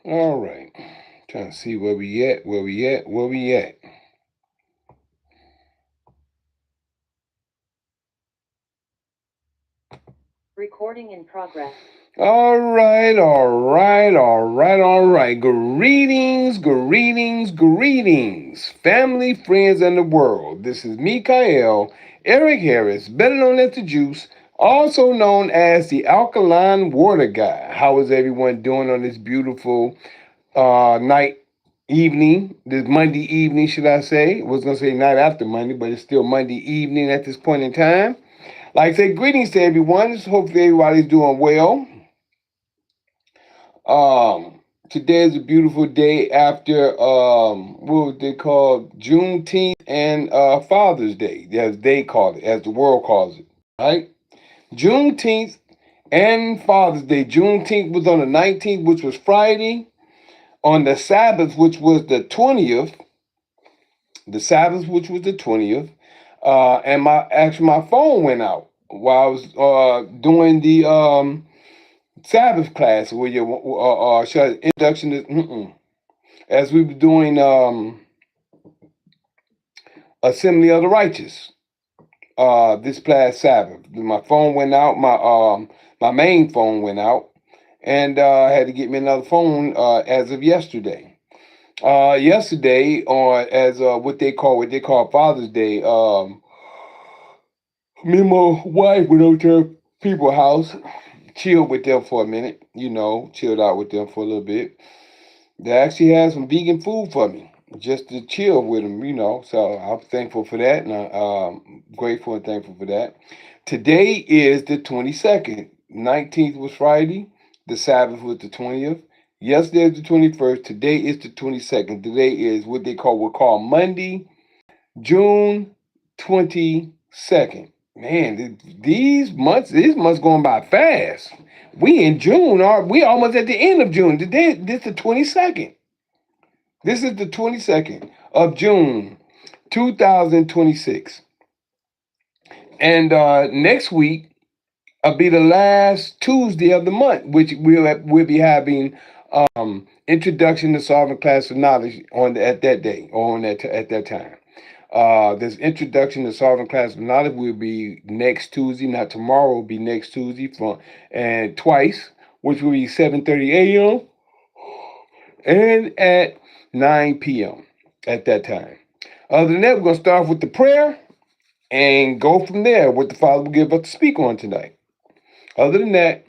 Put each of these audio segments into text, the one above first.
All right. Trying to see where we at, where we at, where we at. Recording in progress. All right, all right, all right, all right. Greetings, greetings, greetings, family, friends, and the world. This is Mikael, Eric Harris, better known as the Juice, also known as the Alkaline Water Guy. How is everyone doing on this beautiful night, evening, this Monday evening, should I say? I was going to say night after Monday, but it's still Monday evening at this point in time. Like I say, greetings to everyone. Hopefully everybody's doing well. Today is a beautiful day after what was they call Juneteenth and Father's Day, as they call it, as the world calls it, right? Juneteenth and Father's Day. Juneteenth was on the 19th, which was Friday. On the Sabbath, which was the 20th, the Sabbath, which was the 20th, and my phone went out while I was doing the Sabbath class where you introduction to as we were doing Assembly of the Righteous this past Sabbath. My phone went out. My main phone went out, and I had to get me another phone as of yesterday. Yesterday, on as what they call Father's Day. Me and my wife went over to people's house, chilled with them for a minute. Chilled out with them for a little bit. They actually had some vegan food for me just to chill with them. So I'm thankful for that, and I'm grateful and thankful for that. Today is the 22nd. 19th was Friday. The Sabbath was the 20th. Yesterday is the 21st. Today is the 22nd. Today is what we call Monday, June 22nd. Man, these months going by fast. We in June, we almost at the end of June. Today, this is the 22nd. This is the 22nd of June, 2026. And next week will be the last Tuesday of the month, which we'll be having introduction to solving class of knowledge at that day or at that time. This introduction to solving class of knowledge will be next Tuesday. Not tomorrow. Will be next Tuesday and twice, which will be 7:30 a.m. and at 9 p.m. at that time. Other than that, we're gonna start off with the prayer and go from there. What the Father will give us to speak on tonight. Other than that,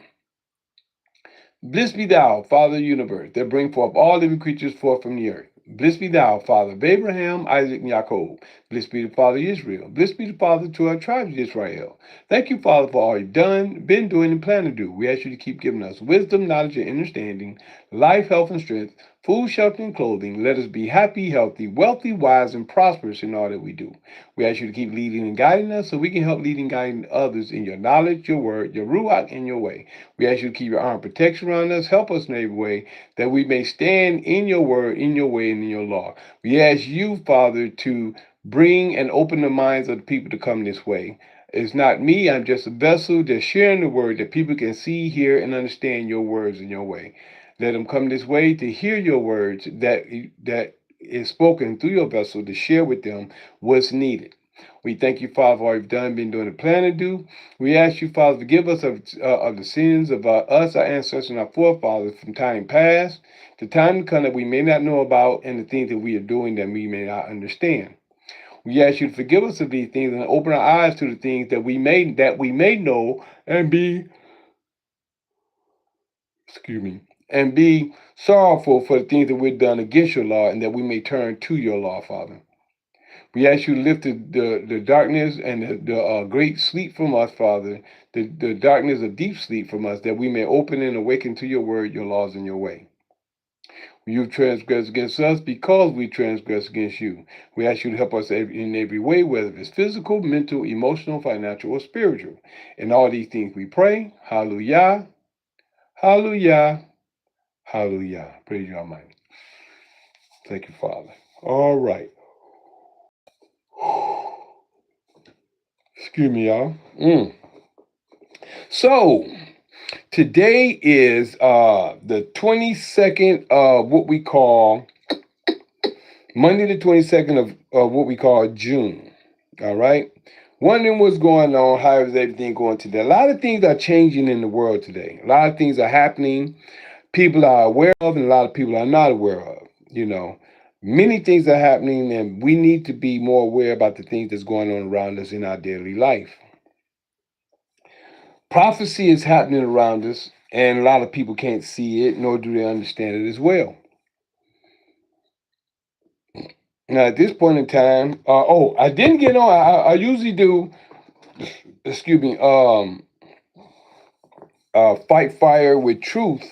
blessed be thou, Father of the universe, that bring forth all living creatures forth from the earth. Blessed be thou, Father of Abraham, Isaac, and Jacob. Blessed be the Father of Israel. Blessed be the Father to our tribes of Israel. Thank you, Father, for all you've done, been doing, and plan to do. We ask you to keep giving us wisdom, knowledge, and understanding, life, health, and strength, food, shelter, and clothing. Let us be happy, healthy, wealthy, wise, and prosperous in all that we do. We ask you to keep leading and guiding us so we can help lead and guide others in your knowledge, your word, your ruach, and your way. We ask you to keep your arm protection around us. Help us in every way that we may stand in your word, in your way, and in your law. We ask you, Father, to bring and open the minds of the people to come this way. It's not me, I'm just a vessel just sharing the word that people can see, hear, and understand your words in your way. Let them come this way to hear your words that is spoken through your vessel to share with them what's needed. We thank you, Father, for all you've done, been doing, and plan to do. We ask you, Father, forgive us of the sins of us, our ancestors, and our forefathers from time past, the time to come that we may not know about, and the things that we are doing that we may not understand. We ask you to forgive us of these things and open our eyes to the things that we may know and be sorrowful for the things that we've done against your law, and that we may turn to your law, Father. We ask you to lift the darkness and the great sleep from us, Father, the darkness of deep sleep from us, that we may open and awaken to your word, your laws, and your way. You've transgressed against us because we transgress against you. We ask you to help us in every way, whether it's physical, mental, emotional, financial, or spiritual. In all these things we pray. Hallelujah, hallelujah, hallelujah. Praise you, Almighty. Thank you, Father. All right. Excuse me, y'all. So, Today is the 22nd of what we call Monday, the 22nd of what we call June. All right. Wondering what's going on, how is everything going today? A lot of things are changing in the world today. A lot of things are happening. People are aware of, and a lot of people are not aware of. You know, many things are happening, and we need to be more aware about the things that's going on around us in our daily life. Prophecy is happening around us, and a lot of people can't see it, nor do they understand it as well. Now, at this point in time, I didn't get on. I usually do, excuse me, fight fire with truth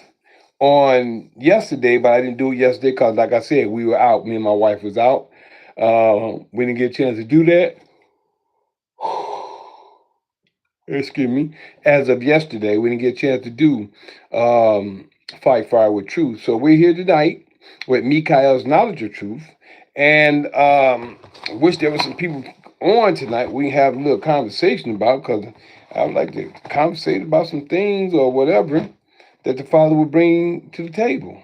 on yesterday, but I didn't do it yesterday because, like I said, we were out. Me and my wife was out. We didn't get a chance to do that. Excuse me. As of yesterday, we didn't get a chance to do fight fire with truth. So we're here tonight with Mikael's knowledge of truth, and wish there was some people on tonight. We can have a little conversation about because I would like to conversate about some things or whatever that the Father would bring to the table.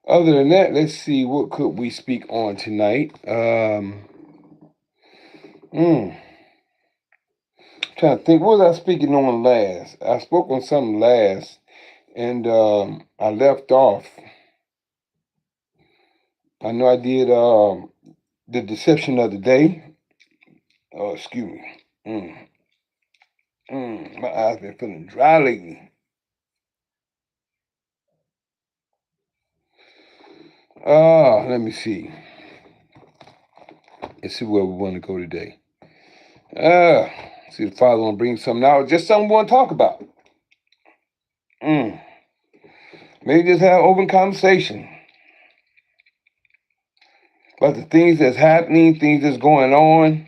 Other than that, let's see what could we speak on tonight. Trying to think, what was I speaking on last? I spoke on something last, and I left off. I know I did the deception of the day. Oh, excuse me. My eyes been feeling dry lately. Let me see. Let's see where we want to go today. See if the Father want to bring something out. Just something we want to talk about. Maybe just have open conversation about the things that's happening, things that's going on.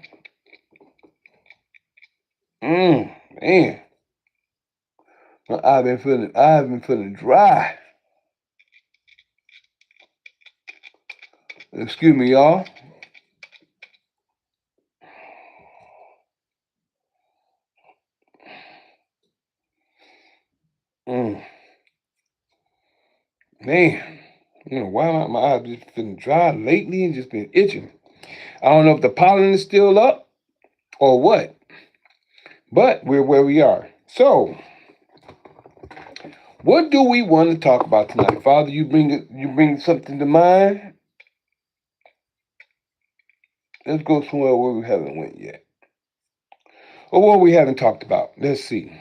Man. I've been feeling dry. Excuse me, y'all. Man, why my eyes just feeling dry lately and just been itching. I don't know if the pollen is still up or what, but we're where we are. So, what do we want to talk about tonight, Father? You bring something to mind. Let's go somewhere where we haven't went yet, or what we haven't talked about. Let's see.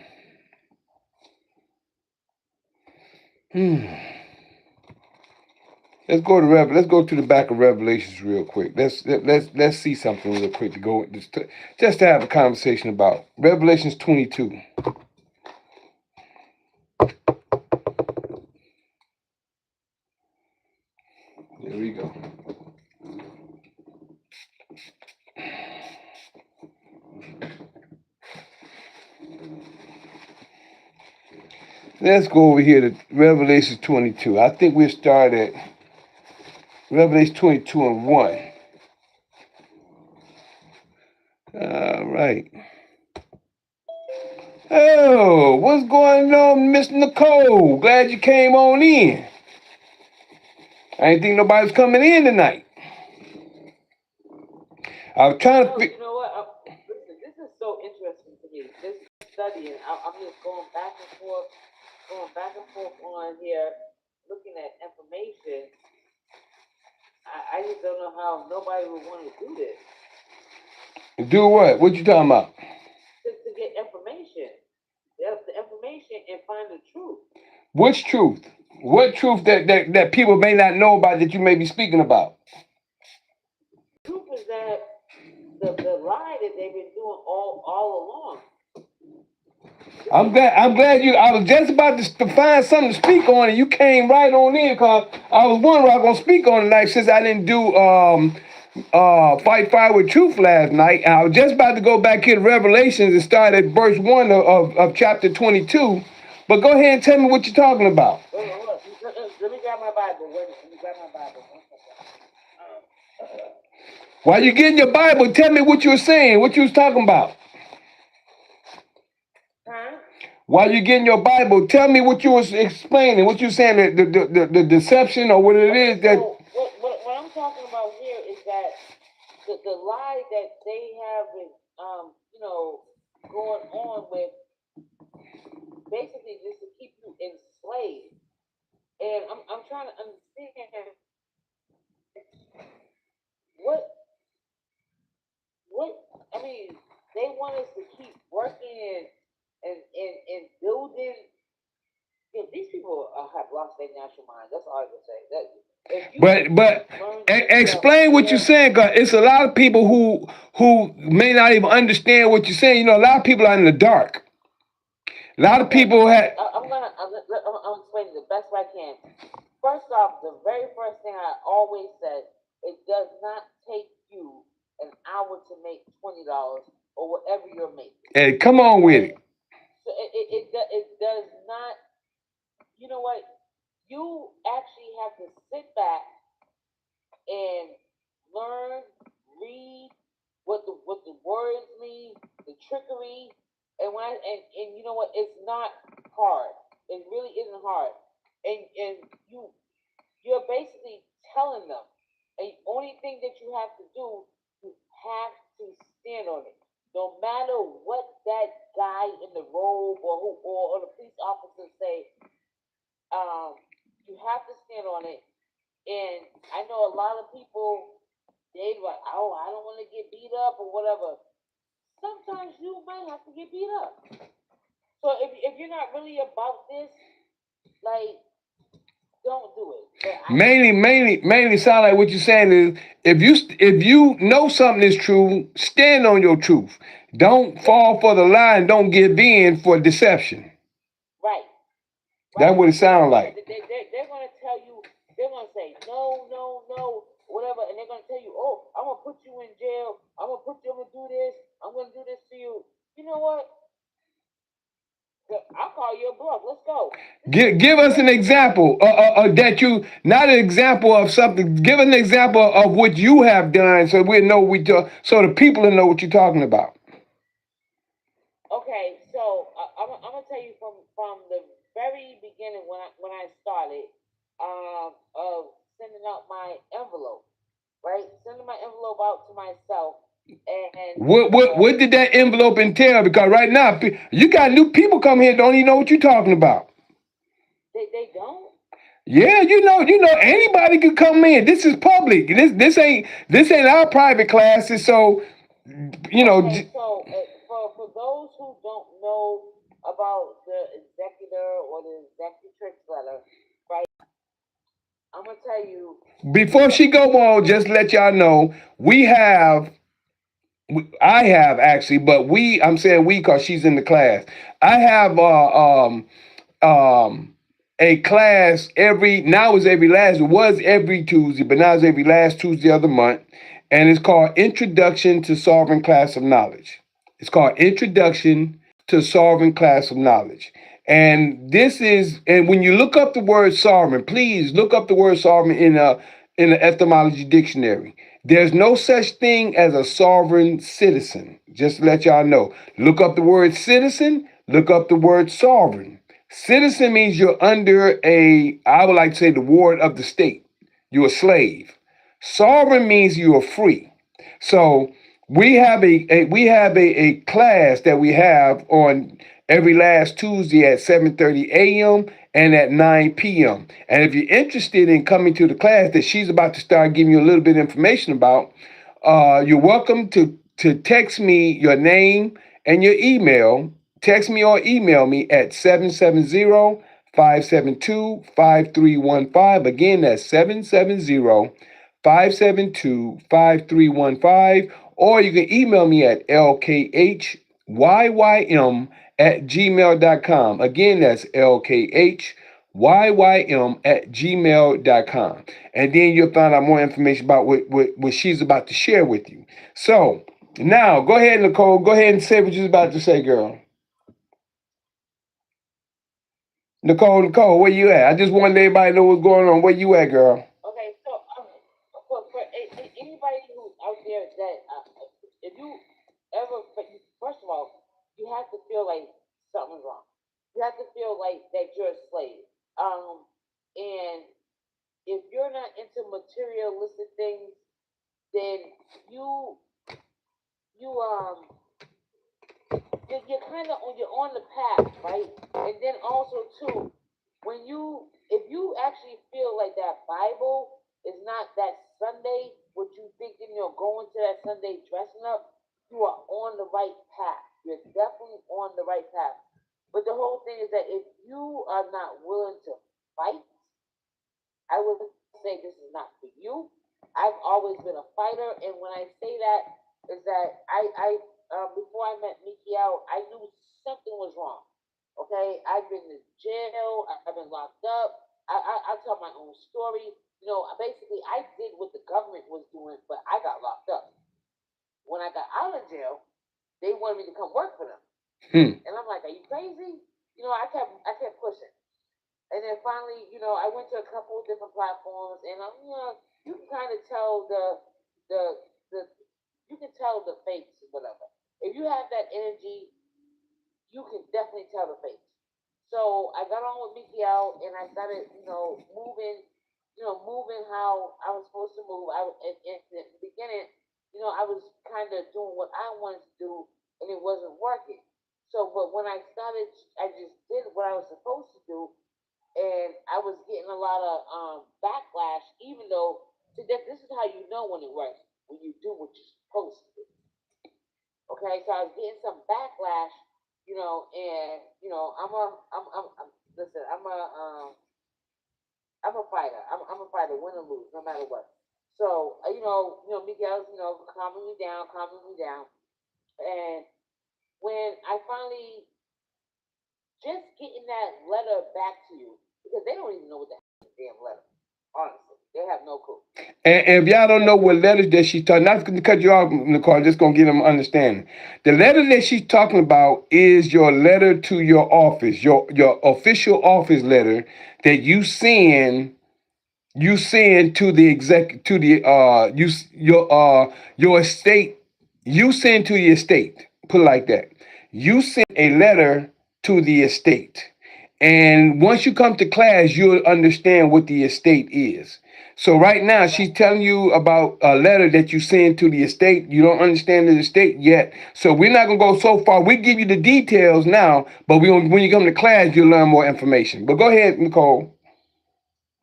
Let's go to the back of Revelations real quick. Let's see something real quick to go just to have a conversation about Revelations 22. There we go. Let's go over here to Revelation 22. I think we'll start at Revelation 22 and 1. All right. Oh, what's going on, Miss Nicole? Glad you came on in. I didn't think nobody was coming in tonight. I was trying to. You know what? Listen, this is so interesting to me. This studying, I'm just going back and forth on here, looking at information. I just don't know how nobody would want to do this. Do what? What you talking about? To get information. The information and find the truth. Which truth? What truth that people may not know about that you may be speaking about? The truth is that the lie that they've been doing all along. I'm glad you. I was just about to find something to speak on, and you came right on in because I was wondering what I was gonna speak on tonight since I didn't do fight fire with truth last night. And I was just about to go back here to Revelations and start at verse 1 of chapter 22. But go ahead and tell me what you're talking about. Let me grab my Bible. Let me grab my Bible. While you're getting your Bible, tell me what you were saying, what you was talking about. Huh? While you're getting your Bible, tell me what you was explaining, what you saying, the deception or what it is that. So what I'm talking about here is that the lie that they have been going on with basically just to keep you enslaved. And I'm trying to understand what what I mean, they want us to keep working and building. These people have lost their natural mind. That's all I can say. That if you But learn yourself, explain what you're saying, cause it's a lot of people who may not even understand what you're saying. You know, a lot of people are in the dark. A lot of people had. I'm explaining the best way I can. First off, the very first thing I always said, it does not take you an hour to make $20 or whatever you're making. Hey, come on with it. So it does not. You know what? You actually have to sit back and learn, read what the words mean, the trickery, and you know what? It's not hard. It really isn't hard. And you're basically telling them. And the only thing that you have to do, you have to stand on it. No matter what that guy in the robe or the police officer say, you have to stand on it. And I know a lot of people, they like, oh, I don't want to get beat up or whatever. Sometimes you might have to get beat up. So if you're not really about this, like, don't do it. Mainly sound like what you're saying is if you know something is true, stand on your truth. Don't fall for the lie and don't give in for deception. Right. That's what it sounds like. They're going to tell you, they're going to say, no, no, no, whatever. And they're going to tell you, oh, I'm going to put you in jail. I'm going to do this. I'm going to do this to you. You know what? I'll call you a bluff. Let's go. Give us an example that you not an example of something. Give an example of what you have done, so we know so the people will know what you're talking about. Okay, so I'm gonna tell you from the very beginning when I started of sending out my envelope, right? Sending my envelope out to myself, and What did that envelope entail? Because right now you got new people come here don't even know what you're talking about. they don't. Yeah, you know anybody could come in. This is public. This ain't our private classes. So you know. Okay, so for those who don't know about the executor or the executrix letter, right? I'm gonna tell you. Before she go on, just let y'all know I have actually, but I'm saying we because she's in the class. I have a class now is every last, it was every Tuesday, but now it's every last Tuesday of the month. And it's called Introduction to Solving Class of Knowledge. It's called Introduction to Solving Class of Knowledge. And when you look up the word sovereign, please look up the word sovereign in the etymology dictionary. There's no such thing as a sovereign citizen. Just to let y'all know. Look up the word citizen, look up the word sovereign. Citizen means you're under I would like to say, the ward of the state. You're a slave. Sovereign means you are free. So we have a class that we have on every last Tuesday at 7:30 a.m. and at 9 p.m. And if you're interested in coming to the class that she's about to start giving you a little bit of information about, you're welcome to text me your name and your email. Text me or email me at 770-572-5315. Again, that's 770-572-5315. Or you can email me at lkhyym@gmail.com. Again, that's lkhyym@gmail.com. And then you'll find out more information about what she's about to share with you. So now go ahead, Nicole. Go ahead and say what you're about to say, girl. Nicole, where you at? I just wanted everybody to know what's going on. Where you at, girl? Okay, so for anybody who's out there that if you ever, first of all, you have to feel like something's wrong. materialistic things, then you you you're kind of you're on the path, right? And then also too, when you if you actually feel like that Bible is not that Sunday, what you thinking you're going to that Sunday dressing up, you are on the right path. You're definitely on the right path. But the whole thing is that if you are not willing to fight, I would say this is not for you. I've always been a fighter, and when I say that, is that before I met Mickey out, I knew something was wrong. Okay, I've been to jail. I've been locked up. I tell my own story. You know, basically, I did what the government was doing, but I got locked up. When I got out of jail, they wanted me to come work for them, and I'm like, "Are you crazy?" You know, I kept pushing. And then finally, you know, I went to a couple of different platforms, and you know, you can kind of tell the the you can tell the fakes or whatever. If you have that energy, you can definitely tell the fakes. So I got on with Mickey out, and I started, moving how I was supposed to move. In the beginning, you know, I was kind of doing what I wanted to do, and it wasn't working. So, but when I started, I just did what I was supposed to do, and I was getting a lot of backlash, even though this is how you know when it works, when you do what you're supposed to do. Okay, so I was getting some backlash, and I'm listen, I'm a fighter. I'm a fighter, win or lose, no matter what. So Miguel's calming me down, and when I finally just getting that letter back to you, because they don't even know what the damn letter. Honestly, they have no clue. And if y'all don't know what letters that she's talking, not to cut you off, Nicole, I'm just gonna get them understanding. The letter that she's talking about is your letter to your office, your official office letter that you send to the exec to the your estate. You send to the estate. Put it like that. You send a letter to the estate, and once you come to class, you'll understand what the estate is. So right now, she's telling you about a letter that you send to the estate. You don't understand the estate yet, so we're not gonna go so far. We give you the details now, but when you come to class, you'll learn more information. But go ahead, Nicole.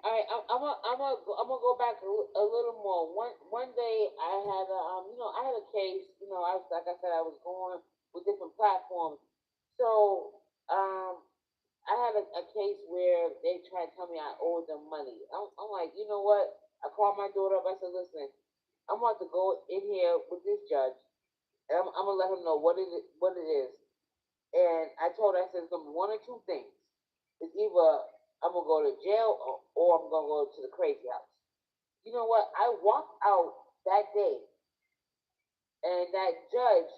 All right, I'm gonna go back a little more. One day I had I had a case. I was like I said, I was going with different platforms. So I had a case where they tried to tell me I owed them money. I'm like, you know what? I called my daughter up. I said, listen, I'm about to go in here with this judge, and I'm gonna let him know what it is. And I told her, I said, it's gonna be one or two things. It's either I'm gonna go to jail or I'm gonna go to the crazy house. You know what? I walked out that day, and that judge,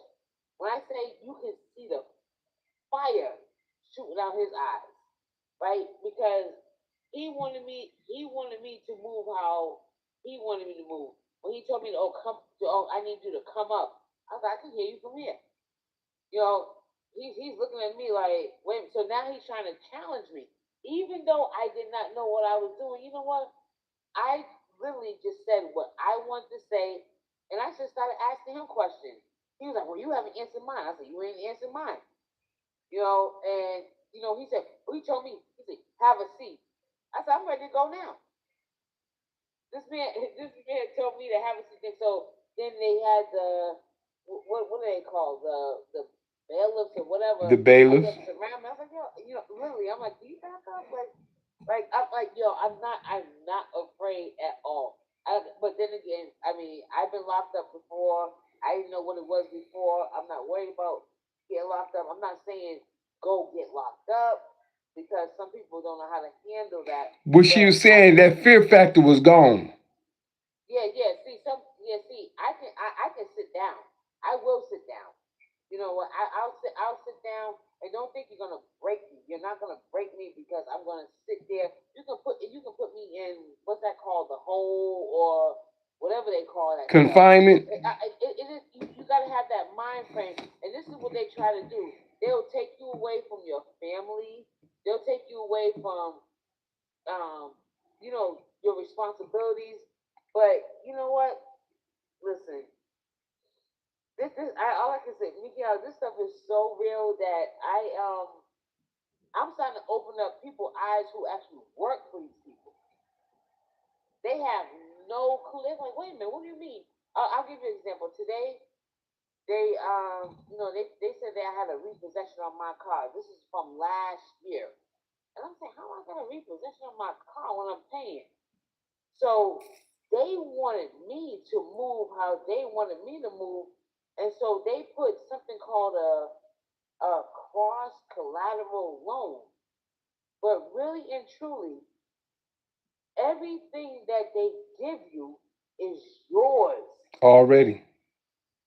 when I say you can see the fire shooting out his eyes, right? Because he wanted me to move how he wanted me to move. When he told me, I need you to come up. I was like, I can hear you from here. You know, he's looking at me like, wait. So now he's trying to challenge me, even though I did not know what I was doing. You know what? I literally just said what I wanted to say, and I just started asking him questions. He was like, "Well, you haven't answered mine." I said, "You ain't answered mine." And he said, he told me, he said, "Have a seat." I said, "I'm ready to go now." This man told me to have a seat. So then they had the what are they called, the bailiffs or The whatever. I bailiffs. guess surround me. I was like, yo, literally, I'm like, do you back up? Like I'm like, yo, I'm not afraid at all. But then again, I mean, I've been locked up before. I didn't know what it was before. I'm not worried about getting locked up. I'm not saying go get locked up because some people don't know how to handle that. What she But was I saying, can that fear factor was gone. yeah. See, I can sit down. I will sit down. You know what? I'll sit down, and don't think you're gonna break me. You're not gonna break me because I'm gonna sit there. You can put me in what's that called, the hole or whatever they call that stuff. Confinement. It is you gotta have that mind frame, and this is what they try to do. They'll take you away from your family. They'll take you away from your responsibilities. But you know what? Listen, all I can say, Miguel, this stuff is so real that I'm starting to open up people's eyes who actually work for these people. They have no clue. They're like, wait a minute, what do you mean? I'll give you an example. Today, they said they had a repossession on my car. This is from last year. And I'm saying, how am I going to repossession on my car when I'm paying? So they wanted me to move how they wanted me to move. And so they put something called a cross collateral loan. But really and truly, everything that they give you is yours. Already.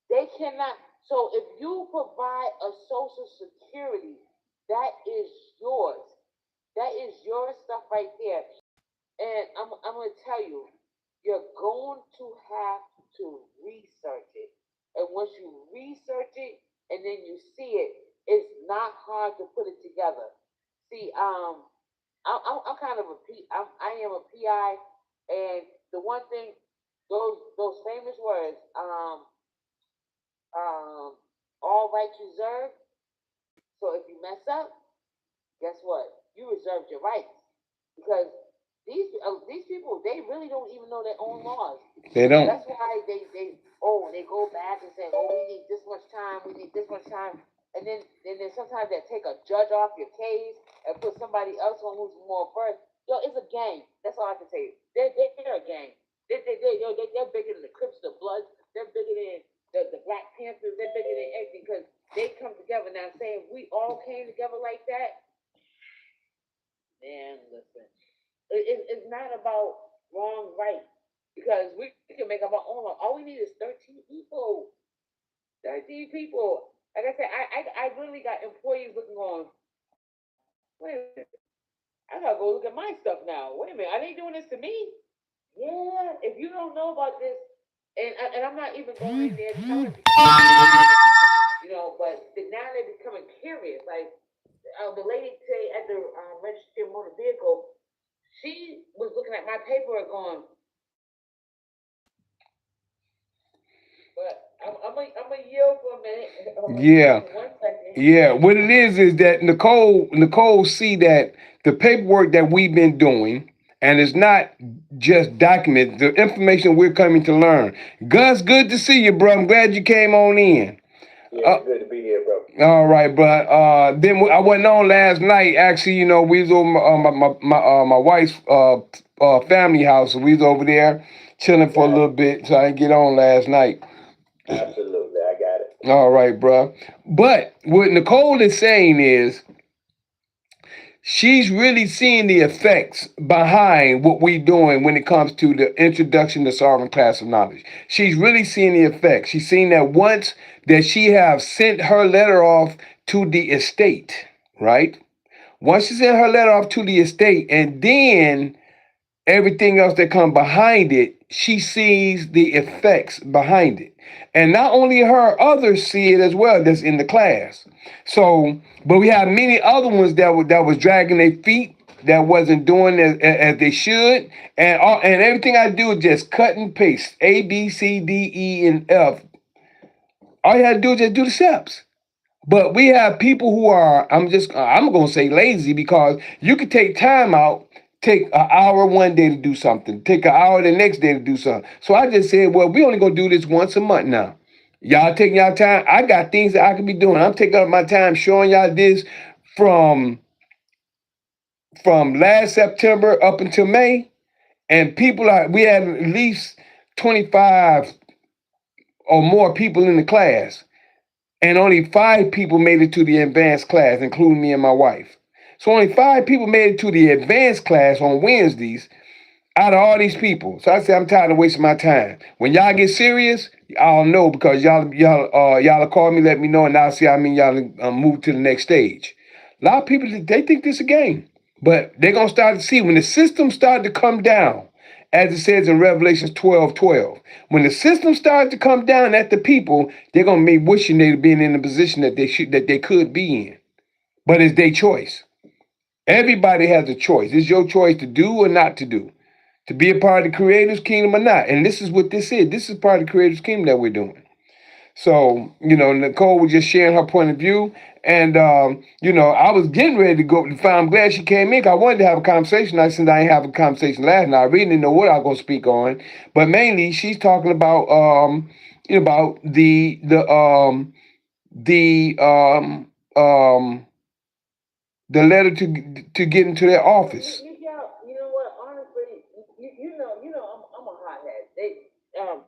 They cannot. So if you provide a social security, that is yours. That is your stuff right there. And I'm going to tell you, you're going to have to research it. And once you research it and then you see it, it's not hard to put it together. See, I'm kind of I am a PI, and the one thing, those famous words, all rights reserved. So if you mess up, guess what? You reserved your rights because these people, they really don't even know their own laws. They don't. That's why they go back and say, oh, we need this much time, we need this much time, and then sometimes they take a judge off your case and put somebody else on who's more first. Yo, it's a gang. That's all I can tell you. They're a gang. They're bigger than the Crips, the Bloods. They're bigger than the Black Panthers. They're bigger than everything because they come together. Now, saying we all came together like that, man, listen. It's not about wrong, right. Because we can make up our own law. All we need is 13 people. 13 people. Like I said, I literally got employees looking on. Wait a minute. I gotta go look at my stuff now. Wait a minute. Are they doing this to me? Yeah. If you don't know about this, and I'm not even going in there telling people, but now they're becoming curious. Like the lady today at the registry of motor vehicle, she was looking at my paperwork going, but I'm gonna yield for a minute. Yeah. 1 second. Yeah. What it is that Nicole see that the paperwork that we've been doing, and it's not just documented, the information we're coming to learn. Gus, good to see you, bro. I'm glad you came on in. Yeah, good to be here, bro. All right, bro. Then I wasn't on last night. Actually, we was over my wife's family house. So we was over there chilling for a little bit. So I didn't get on last night. Absolutely, I got it. All right, bro. But what Nicole is saying is she's really seeing the effects behind what we're doing when it comes to the introduction to sovereign class of knowledge. She's really seeing the effects. She's seen that once that she have sent her letter off to the estate, right? Once she sent her letter off to the estate, and then everything else that come behind it, she sees the effects behind it. And not only her, others see it as well that's in the class. So, but we have many other ones that was dragging their feet, that wasn't doing as they should. And everything I do is just cut and paste. A, B, C, D, E, and F. All you have to do is just do the steps. But we have people who are, I'm going to say lazy, because you could take time out, take an hour one day to do something, take an hour the next day to do something. So I just said, well, we only going to do this once a month now. Y'all taking y'all time. I got things that I could be doing. I'm taking up my time showing y'all this from last September up until May. And we had at least 25 or more people in the class. And only 5 people made it to the advanced class, including me and my wife. So only 5 people made it to the advanced class on Wednesdays out of all these people. So I said, I'm tired of wasting my time. When y'all get serious, I'll know, because y'all call me, let me know, and I'll see how many y'all move to the next stage. A lot of people, they think this is a game. But they're going to start to see when the system started to come down, as it says in Revelations 12:12. When the system starts to come down at the people, they're gonna be wishing they'd been in the position that they could be in. But it's their choice. Everybody has a choice. It's your choice to do or not to do. to be a part of the Creator's kingdom or not. And this is what this is. This is part of the Creator's kingdom that we're doing. So, Nicole was just sharing her point of view. And, I was getting ready to go. I'm glad she came in, 'cause I wanted to have a conversation. Since I didn't have a conversation last night, I really didn't know what I was going to speak on. But mainly, she's talking about, about the letter to get into their office. You know what? Honestly, I'm a hothead.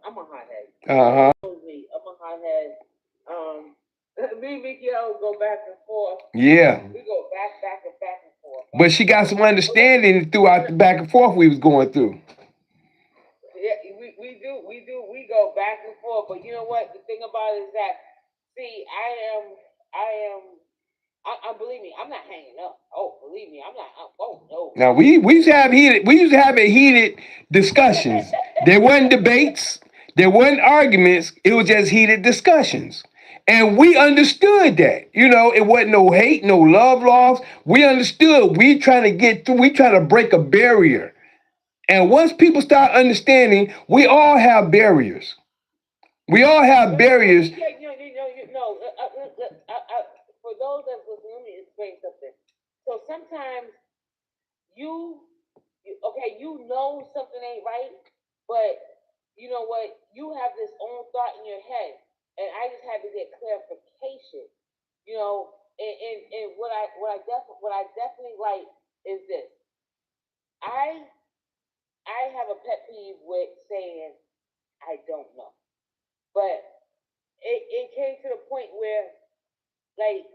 I'm a hothead. Uh-huh. Me, I'm a hothead. Me and Miguel go back and forth. Yeah. We go back and forth. But she got some understanding throughout the back and forth we was going through. Yeah, we go back and forth. But you know what? The thing about it is that, see, believe me, I'm not hanging up. Oh, believe me, I'm not. Oh no. Now we used to have heated discussions. There wasn't debates. There wasn't arguments. It was just heated discussions. And we understood that. It wasn't no hate, no love lost. We understood. We trying to get through. We trying to break a barrier. And once people start understanding, we all have barriers. We all have barriers. For those that's listening, let me explain something. So sometimes you know something ain't right, but you know what? You have this own thought in your head, and I just had to get clarification. And what I definitely like is this. I have a pet peeve with saying I don't know, but it came to the point where, like,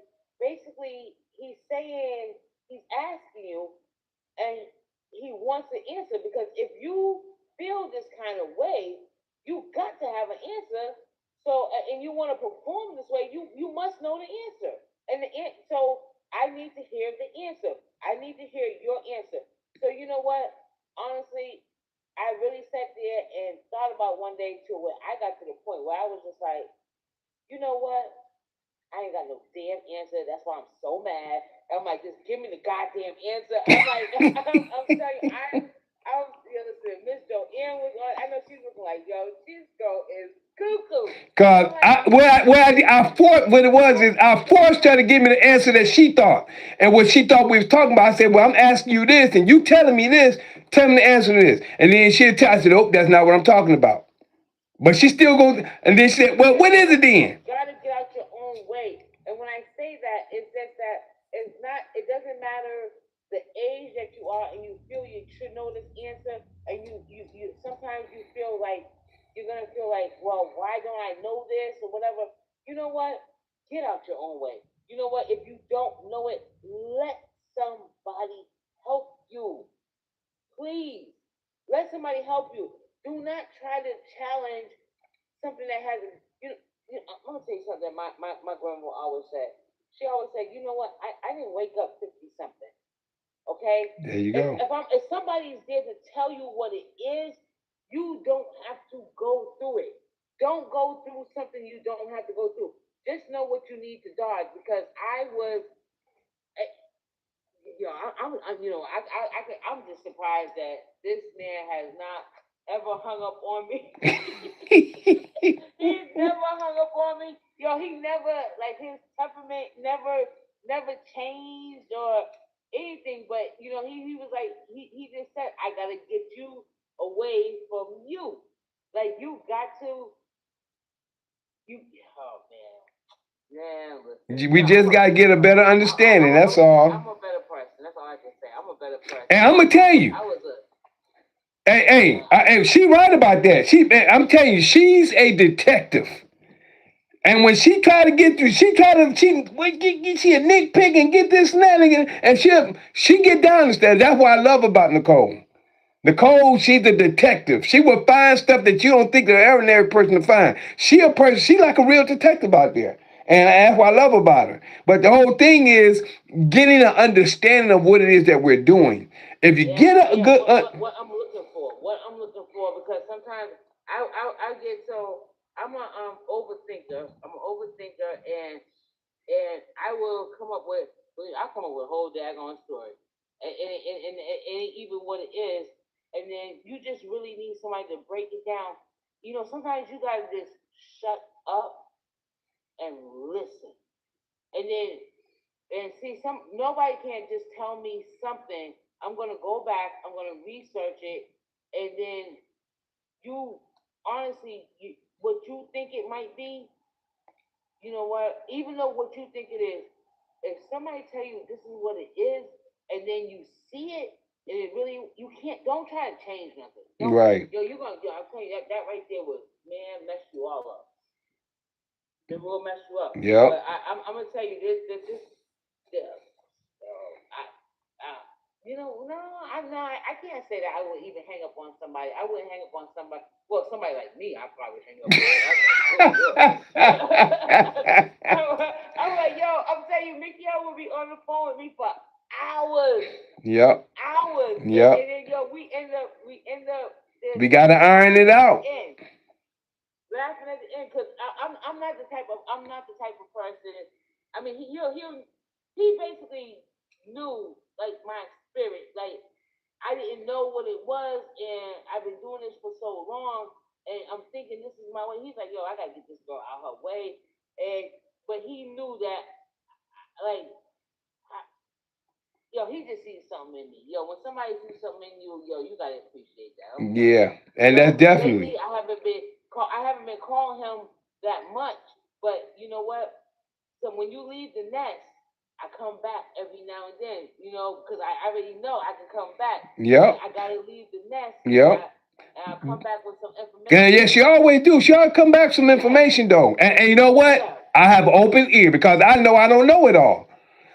basically he's asking you, and he wants an answer, because if you feel this kind of way, you got to have an answer. So, and you want to perform this way, you must know the answer. So I need to hear the answer. I need to hear your answer. So you know what? Honestly, I really sat there and thought about one day to where I got to the point where I was just like, you know what? I ain't got no damn answer. That's why I'm so mad. I'm like, just give me the goddamn answer. I'm like, I'm telling you, listen, Miss Joanne was on. I know she's looking like, yo, this girl is cuckoo. Cause I forced her to give me the answer that she thought, and what she thought we was talking about. I said, well, I'm asking you this, and you telling me this. Tell me the answer to this, and then she'll tell. I said, oh, that's not what I'm talking about. But she still goes, and then she said, well, what is it then? You gotta get out your own way. And when I say that, it's just that it doesn't matter the age that you are and you feel you should know this answer, and you sometimes you feel like you're gonna feel like, well, why don't I know this or whatever? You know what? Get out your own way. You know what? If you don't know it, let somebody help you. Please. Let somebody help you. Do not try to challenge something that hasn't. I'm gonna tell you something. My grandma always said. She always said, you know what? I didn't wake up 50 something. Okay. There you go. If somebody's there to tell you what it is, you don't have to go through it. Don't go through something you don't have to go through. Just know what you need to dodge. Because I was, I'm just surprised that this man has not ever hung up on me. He's never hung up on me. Yo, he never, like, his temperament never changed or anything. But he was like, he just said, I gotta get you away from you. Like, you got to. Oh man. Yeah, we just gotta get a better understanding. That's all. I'm a better person. That's all I can say. I'm a better person. And I'm gonna tell you. Hey, she right about that. I'm telling you, she's a detective. And when she try to get through, she a nitpick and get this and that, and she get down and stuff. That's what I love about Nicole. Nicole, she's a detective. She will find stuff that you don't think an ordinary person to find. She like a real detective out there. And that's what I love about her. But the whole thing is getting an understanding of what it is that we're doing. If you get a good... What I'm looking for, because sometimes I get so... I'm an overthinker. And I will come up with... I'll come up with a whole daggone story. And even what it is, and then you just really need somebody to break it down. Sometimes you gotta just shut up and listen, and then and see nobody can just tell me something. I'm gonna go back. I'm gonna research it, and then you honestly, what you think it might be, you know what? Even though what you think it is, if somebody tell you this is what it is, and then you see it, and it really you can't. Don't try to change nothing. Right. You're gonna. I'll tell you that right there was mess you all up. It will mess you up. Yep. But I'm gonna tell you this. No, I can't say that I would even hang up on somebody. I wouldn't hang up on somebody. Well, somebody like me, I probably hang up on. I'm like, yo, I'm telling you, Mickey, I will be on the phone with me for hours. Yep. Hours. Yep. And then we end up. We gotta iron it out. Laughing at the end, because I'm not the type of person. I mean, he basically knew like my spirit. Like I didn't know what it was, and I've been doing this for so long, and I'm thinking this is my way. He's like, yo, I gotta get this girl out her way, but he knew that like. He just sees something in me. When somebody sees something in you, you gotta appreciate that. Okay? Yeah, and that's definitely. Lately, I haven't been calling him that much, but you know what? So when you leave the nest, I come back every now and then, because I already know I can come back. Yep. I gotta leave the nest. Yep. And I come back with some information. Yeah, yes, she always do. She always come back with some information though, and you know what? Yeah. I have open ear because I know I don't know it all.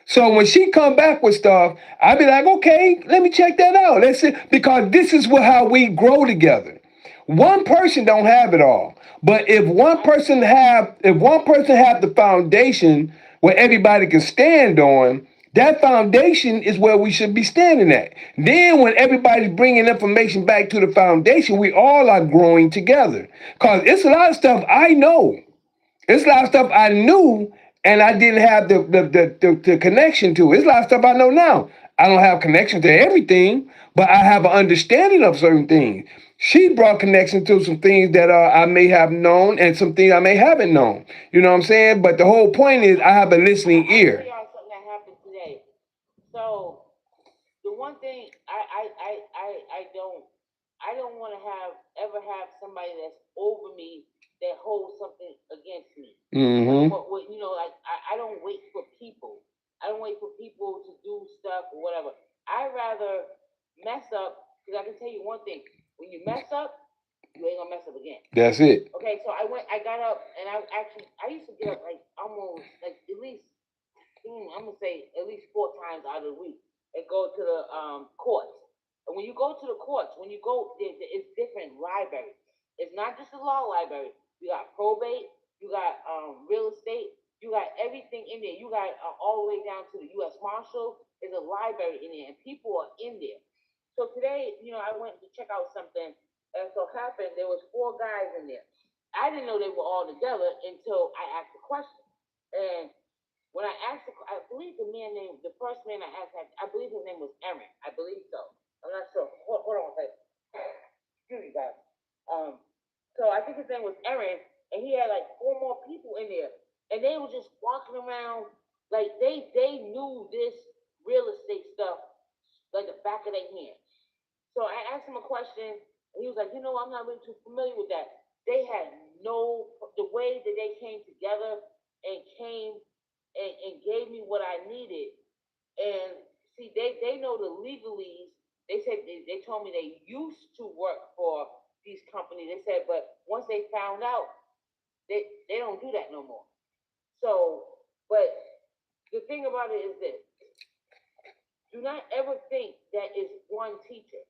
So when she come back with stuff, I be like, okay, let me check that out. Let's see, because this is how we grow together. One person don't have it all, but if one person have the foundation where everybody can stand on, that foundation is where we should be standing at. Then when everybody's bringing information back to the foundation, we all are growing together. Cause it's a lot of stuff I know. It's a lot of stuff I knew and I didn't have the connection to. It's a lot of stuff I know now. I don't have connection to everything, but I have an understanding of certain things. She brought connection to some things that I may have known and some things I may haven't known. You know what I'm saying? But the whole point is I have a listening ear. I'll tell y'all something that happened today. So the one thing I don't want to ever have somebody that's over me that holds something against me. Mm-hmm. But like I don't wait for people. I don't wait for people to do stuff or whatever. I rather mess up, because I can tell you one thing: when you mess up, you ain't gonna mess up again. That's it. Okay, so I got up, and I used to get up like almost like at least I'm gonna say at least 4 times out of the week and go to the courts. And when you go to the courts, it's different libraries. It's not just a law library. You got probate, you got real estate, you got everything in there. You got all the way down to the U.S. Marshal. There's a library in there, and people are in there. So today, I went to check out something, and so happened there was 4 guys in there. I didn't know they were all together until I asked the question. And when I asked, I believe the first man I asked, I believe his name was Aaron. I believe so. I'm not sure. Hold on a second. Excuse me, guys. So I think his name was Aaron, and he had like 4 more people in there, and they were just walking around like they knew this real estate stuff like the back of their hand. So I asked him a question, and he was like, I'm not really too familiar with that. They had the way that they came together and came and gave me what I needed. And see, they know the legalese. They said they told me they used to work for these companies. They said, but once they found out, they don't do that no more. So, but the thing about it is this: do not ever think that it's one teacher.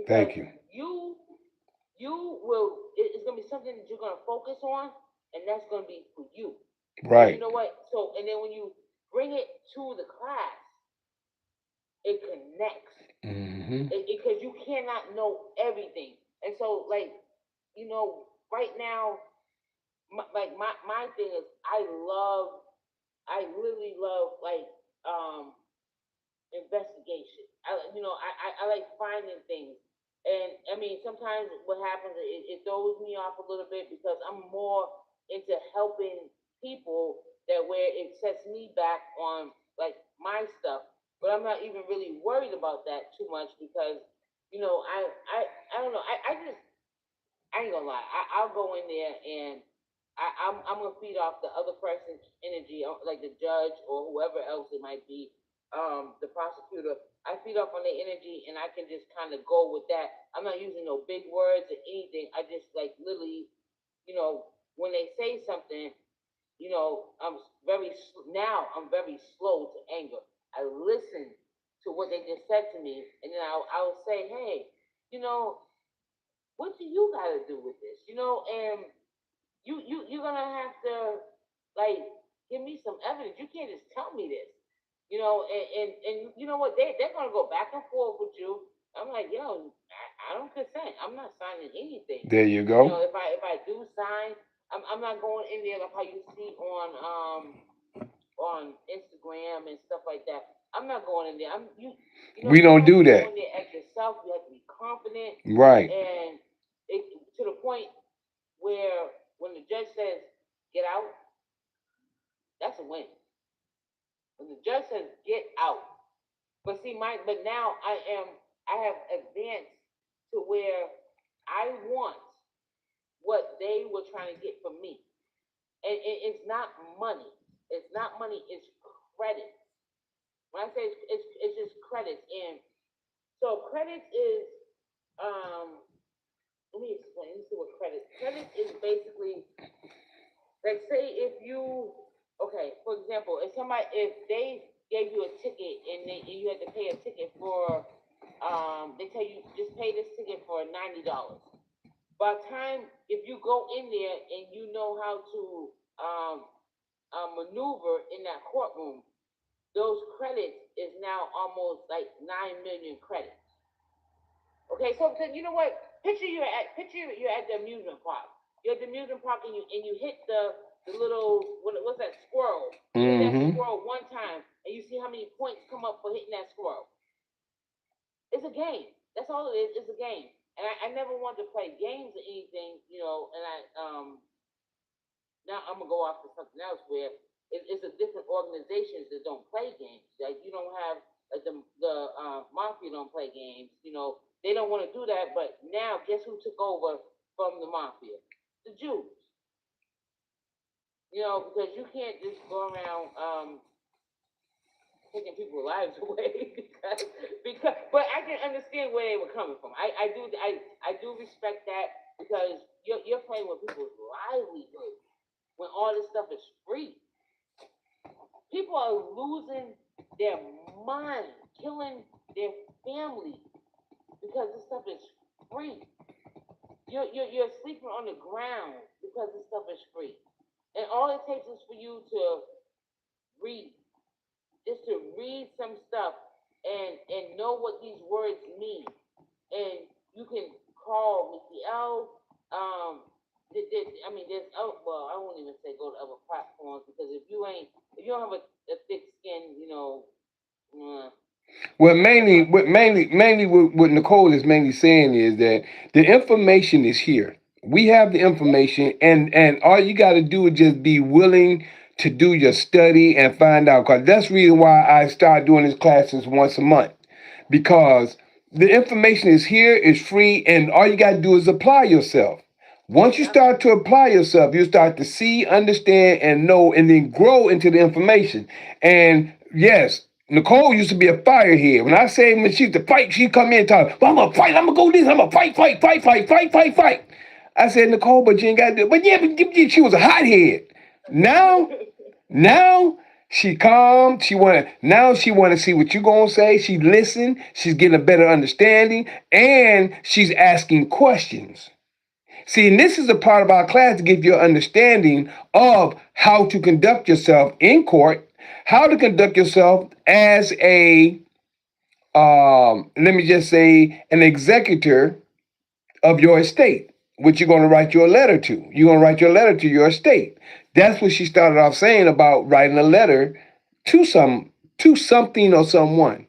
Thank you. You will. It's gonna be something that you're gonna focus on, and that's gonna be for you. Right. You know what? So, and then when you bring it to the class, it connects. Mm-hmm. Because you cannot know everything, and so right now, my thing is I really love like investigation. I like finding things. And I mean, sometimes what happens, it throws me off a little bit because I'm more into helping people that where it sets me back on like my stuff. But I'm not even really worried about that too much because, I don't know. I ain't gonna lie. I'll go in there and I'm gonna feed off the other person's energy, like the judge or whoever else it might be, the prosecutor. I feed off on their energy, and I can just kind of go with that. I'm not using no big words or anything. I just like literally, when they say something, I'm very slow to anger. I listen to what they just said to me, and then I'll say, hey, you know, what do you got to do with this? And you're gonna have to like give me some evidence. You can't just tell me this, and you know what? They're gonna go back and forth with you. I'm like, yo, I don't consent. I'm not signing anything. There you go. If I do sign, I'm not going in there like how you see on Instagram and stuff like that. I'm not going in there. We You don't have do to go that. in there as yourself. You have to be confident, Right. and to the point where when the judge says get out, that's a win. When the judge says get out, but now I have advanced to where I want what they were trying to get from me, and it's not money. It's not money. It's credit. When I say it's just credits, and so credits is um. Let me explain. Let me see what credit. Credit is basically like say if you okay, for example, if they gave you a ticket and you had to pay a ticket for they tell you just pay this ticket for $90. By the time if you go in there and you know how to maneuver in that courtroom, those credits is now almost like 9 million credits. Okay, so you know what? Picture you're at the amusement park. You're at the amusement park and you hit the little what's that squirrel? You hit that Mm-hmm. squirrel one time and you see how many points come up for hitting that squirrel. It's a game. That's all it is. It's a game. And I never wanted to play games or anything, And now I'm gonna go off to something else where it's a different organizations that don't play games. Like you don't have like the mafia don't play games. They don't want to do that. But now, guess who took over from the mafia? The Jews. Because you can't just go around taking people's lives away because but I can understand where they were coming from. I do respect that because you're playing with people's livelihood when all this stuff is free. People are losing their mind, killing their family because this stuff is free. You're sleeping on the ground because this stuff is free. And all it takes is for you to read, just to read some stuff and know what these words mean. And you can call Mickey L. I won't even say go to other platforms because if you don't have a thick skin, Well, mainly, what Nicole is mainly saying is that the information is here. We have the information, and all you got to do is just be willing to do your study and find out. Because that's the reason why I start doing these classes once a month, because the information is here, it's free, and all you got to do is apply yourself. Once you start to apply yourself, you start to see, understand, and know, and then grow into the information. And yes, Nicole used to be a firehead. When I say when she used to fight, she come in and talk, well, I'm gonna fight, I'm gonna go this, I'm gonna fight, fight, fight, fight, fight, fight, fight. I said, Nicole, but you ain't gotta do it. But yeah, but she was a hothead. Now she calm. She wanna see what you gonna say. She listen. She's getting a better understanding, and she's asking questions. See, and this is a part of our class to give you an understanding of how to conduct yourself in court, how to conduct yourself as let me just say, an executor of your estate, which you're going to write your letter to. You're going to write your letter to your estate. That's what she started off saying about writing a letter to something or someone.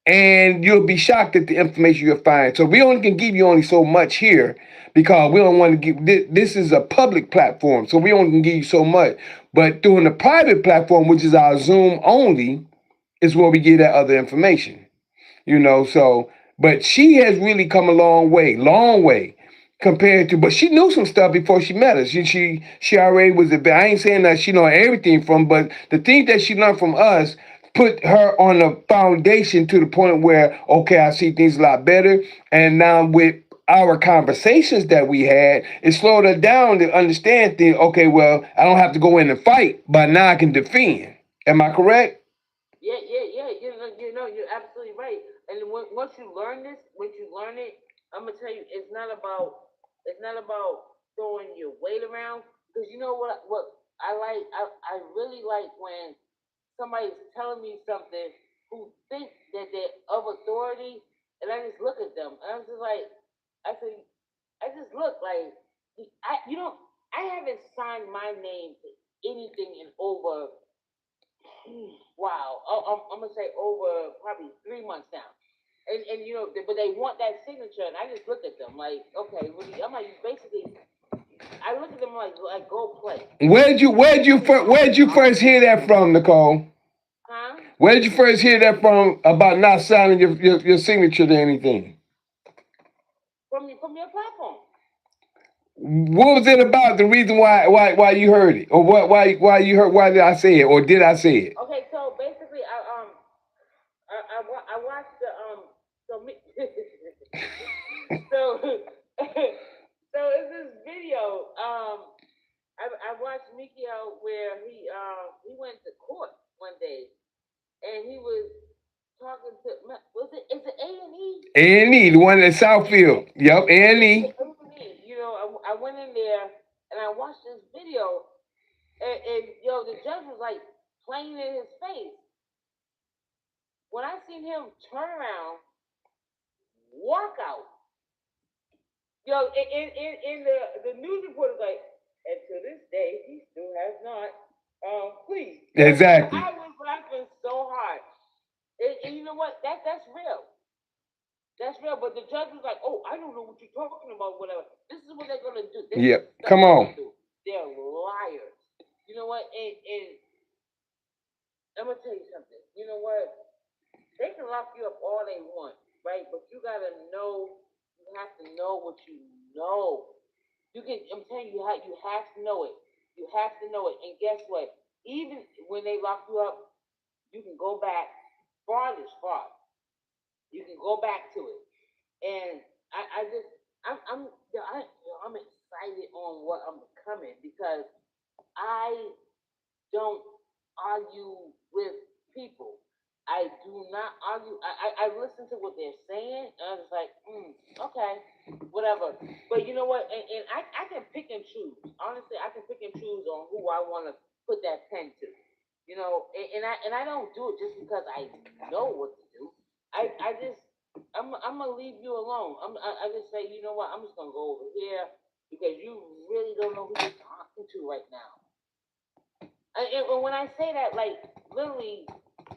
and you'll be shocked at the information you'll find. So we only can give you only so much here because we don't want to give. This is a public platform, so we only can give you so much. But doing the private platform, which is our Zoom only, is where we get that other information. So but she has really come a long way compared to, but she knew some stuff before she met us. She already was I ain't saying that she know everything from, but the things that she learned from us put her on a foundation to the point where, okay, I see things a lot better. And now with our conversations that we had, it slowed her down to understand things. Okay, well, I don't have to go in and fight, but now I can defend. Am I correct? Yeah. You're absolutely right. And once you learn this, once you learn it, I'm gonna tell you, it's not about throwing your weight around. Because you know what I like, I really like when somebody's telling me something who think that they're of authority, and I just look at them, and I'm just like, I say, I just look like, you know, I haven't signed my name to anything in over, wow, I'm gonna say over probably 3 months now. And but they want that signature, and I just look at them like, okay, really? I'm like, basically, I look at them like go play. Where'd you first hear that from, Nicole? Huh? Where did you first hear that from about not signing your signature to anything? From your platform. What was it about? The reason why you heard it, or why you heard? Why did I say it, or did I say it? Okay, so basically, I watched the so me so so it's this video I watched Mikio where he went to court one day and he was talking to is it A&E? A&E, the one in Southfield. Yep, A&E. A&E. I went in there and I watched this video and the judge was like playing in his face. When I seen him turn around, walk out, in the news report is like, and to this day he still has not please. Exactly. I was laughing so hard. And you know what? That's real. That's real. But the judge was like, "Oh, I don't know what you're talking about. Whatever. This is what they're gonna do. Yep. Come on. They're liars. You know what? And I'm gonna tell you something. You know what? They can lock you up all they want, right? But you gotta know. You have to know what you know. I'm telling you, you have to know it. You have to know it. And guess what? Even when they lock you up, you can go back. Fraud is fraud. You can go back to it. And I'm excited on what I'm becoming because I don't argue with people. I do not argue. I listen to what they're saying, and I'm just like, okay, whatever. But you know what? And I can pick and choose. Honestly, I can pick and choose on who I want to put that pen to. And I don't do it just because I know what to do. I'm gonna leave you alone. I just say, you know what? I'm just gonna go over here because you really don't know who you're talking to right now. And when I say that, like literally,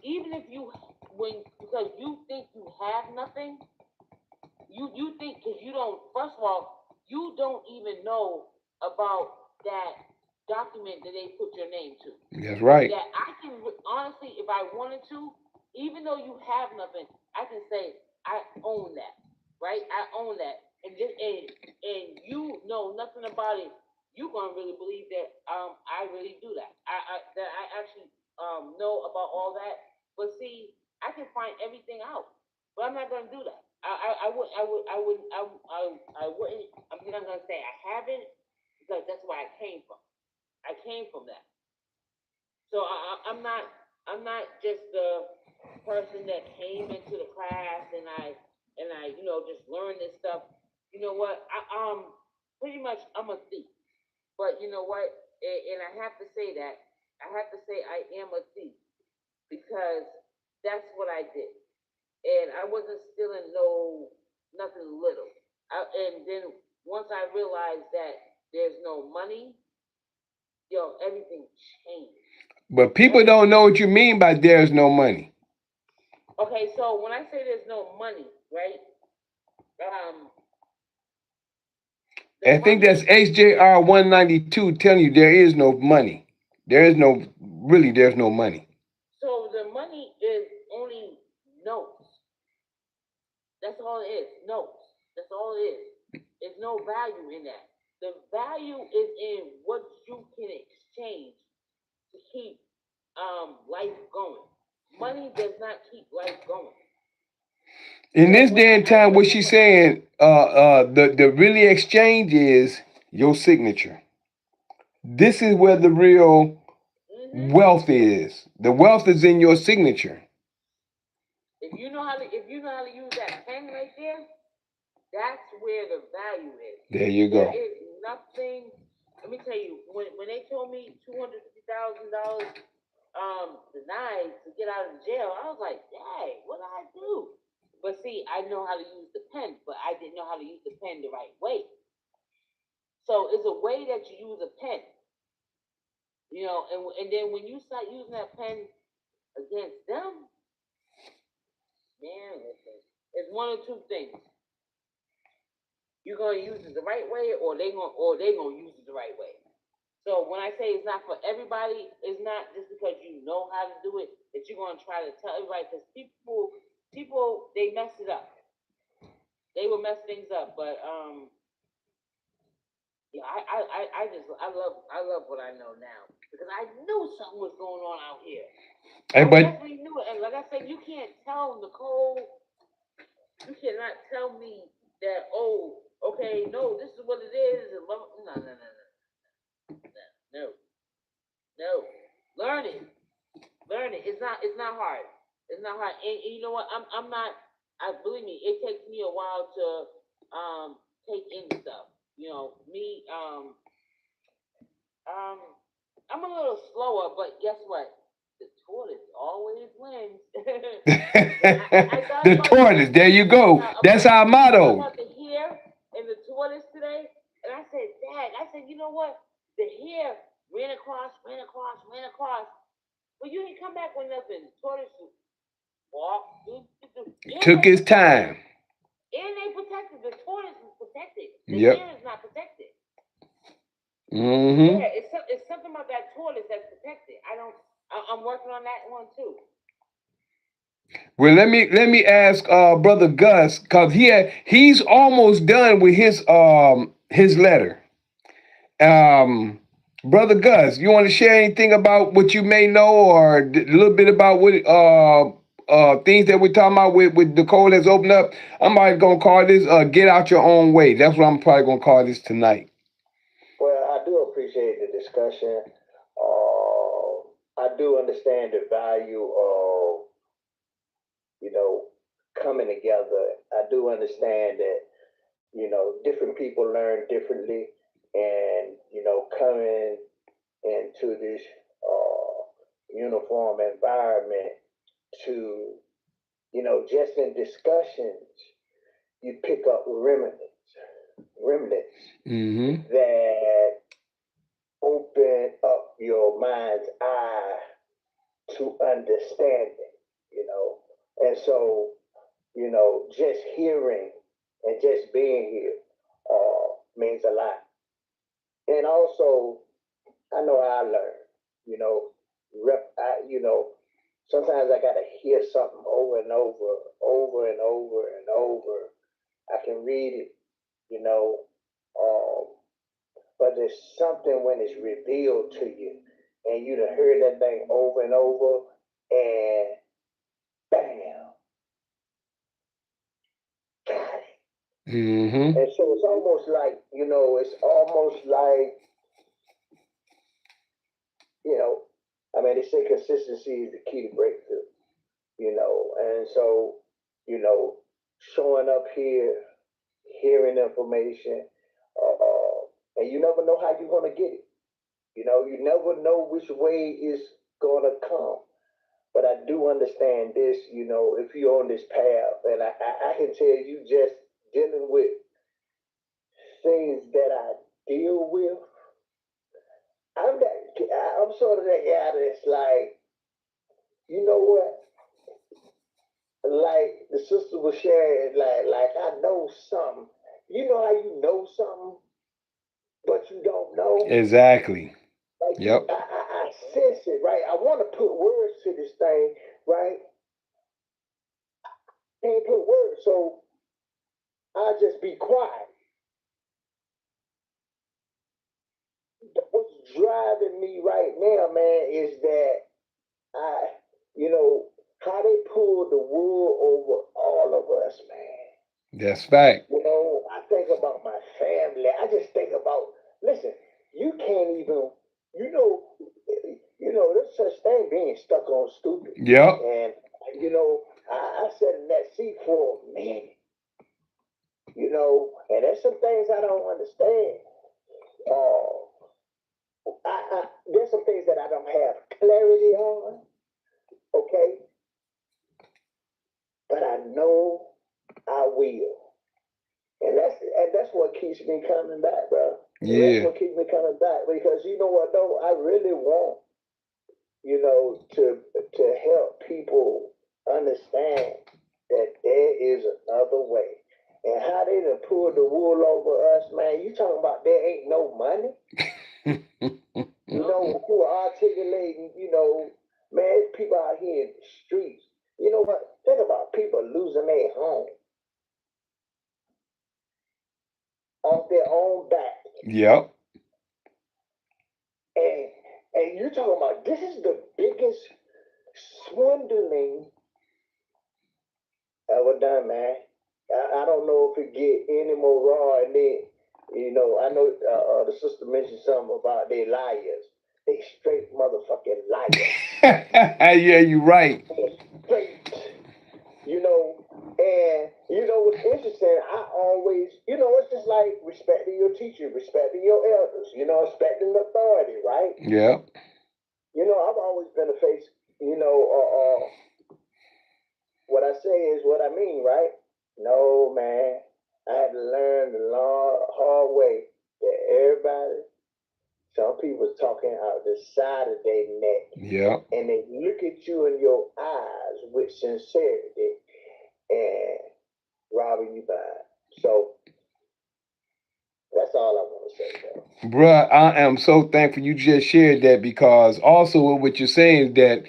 even if because you think you have nothing, you think because you don't. First of all, you don't even know about that document that they put your name to. That's right. That I can honestly, if I wanted to, even though you have nothing, I can say I own that, right? I own that, and you know nothing about it. You gonna really believe that I really do that. I actually know about all that. But see, I can find everything out, but I'm not gonna do that. I wouldn't. I'm not gonna say I haven't because that's where I came from. I came from that. So I'm not just the person that came into the class and I just learned this stuff. You know what? Pretty much I'm a thief. But you know what? And I have to say that. I have to say I am a thief because that's what I did. And I wasn't stealing nothing little. And then once I realized that there's no money, everything changed. But people don't know what you mean by there's no money. Okay, so when I say there's no money, right? I think that's HJR 192 telling you there is no money. There's no money. So the money is only notes. That's all it is. Notes. That's all it is. There's no value in that. The value is in what you can exchange to keep life going. Money does not keep life going. In this day and time, what she's saying, the really exchange is your signature. This is where the real wealth is. The wealth is in your signature. If you know how to use that pen right there, that's where the value is. There you go. There is nothing. Let me tell you, when they told me $250,000 denied to get out of jail, I was like, dang, what did I do? But see, I know how to use the pen, but I didn't know how to use the pen the right way. So it's a way that you use a pen, and then when you start using that pen against them, man, listen, it's one of two things. You're gonna use it the right way, or they gonna use it the right way. So when I say it's not for everybody, it's not just because you know how to do it that you're gonna try to tell everybody. Because people they mess it up. They will mess things up. But yeah, I love what I know now because I knew something was going on out here. I definitely knew it. And like I said, you can't tell Nicole. You cannot tell me that. Oh, okay, no, this is what it is. No. Learn it. It's not hard. It's not hard. And you know what? I'm not. I believe me. It takes me a while to take in stuff. Me. I'm a little slower, but guess what? The tortoise always wins. The tortoise. There you go. That's our motto. About the hare and the tortoise today, and I said, Dad. You know what? The hare ran across, but you didn't come back with nothing. Tortoise walked. Took his time. And they protected. The tortoise is protected. The hare is not protected. Mm-hmm. Yeah, it's something about that tortoise that's protected. I'm working on that one too. Well, let me ask Brother Gus, because he's almost done with his letter. Brother Gus, you want to share anything about what you may know, or a little bit about what things that we're talking about with Nicole has opened up? I'm probably gonna call this "Get Out Your Own Way." That's what I'm probably gonna call this tonight. Well, I do appreciate the discussion. I do understand the value of, coming together. I do understand that, different people learn differently, and, coming into this uniform environment to, just in discussions, you pick up remnants that open up your mind's eye to understanding, And so, just hearing and just being here means a lot. And also, I know I learned, sometimes I got to hear something over and over and over and over. I can read it, um, but there's something when it's revealed to you and you done heard that thing over and over and bam, got it. Mm-hmm. And so it's almost like, they say consistency is the key to breakthrough, and so, showing up here, hearing information, and you never know how you're going to get it. You never know which way it's going to come. But I do understand this, if you're on this path, and I can tell you just dealing with things that I deal with, I'm sort of that guy that's like, you know what? like the sister was sharing, like I know something. You know how you know something, but you don't know. Exactly. Like Yep. I sense it, right? I want to put words to this thing, right? Can't put words, so I'll just be quiet. What's driving me right now, man, is that I, you know, how they pull the wool over all of us, man. That's fact. You know, I think about my family. I just think about, listen, you can't even, you know, there's such thing being stuck on stupid. Yep. And, I sat in that seat for a minute, and there's some things I don't understand. Uh, there's some things that I don't have clarity on, okay? But I know I will. And that's what keeps me coming back, bro. That's Yeah. what keeps me coming back because you know what though, I really want to help people understand that there is another way. And how they done pulled the wool over us, man. You talking about there ain't no money? Who are articulating, man, people out here in the streets. You know what? Think about people losing their home off their own back. Yep. And and you're talking about this is the biggest swindling ever done, man. I don't know if it get any more raw. And then, I know the sister mentioned something about they liars. They straight motherfucking liars. Yeah, you're right. Straight, and what's interesting, I always, it's just like respecting your teacher, respecting your elders, respecting authority, right? Yeah. I've always been a face, what I say is what I mean, right? No, man. I had to learn the long, hard way that everybody, some people talking out the side of their neck. Yeah. And they look at you in your eyes with sincerity and robbing you blind. So that's all I want to say, though. Bruh, I am so thankful you just shared that because also what you're saying is that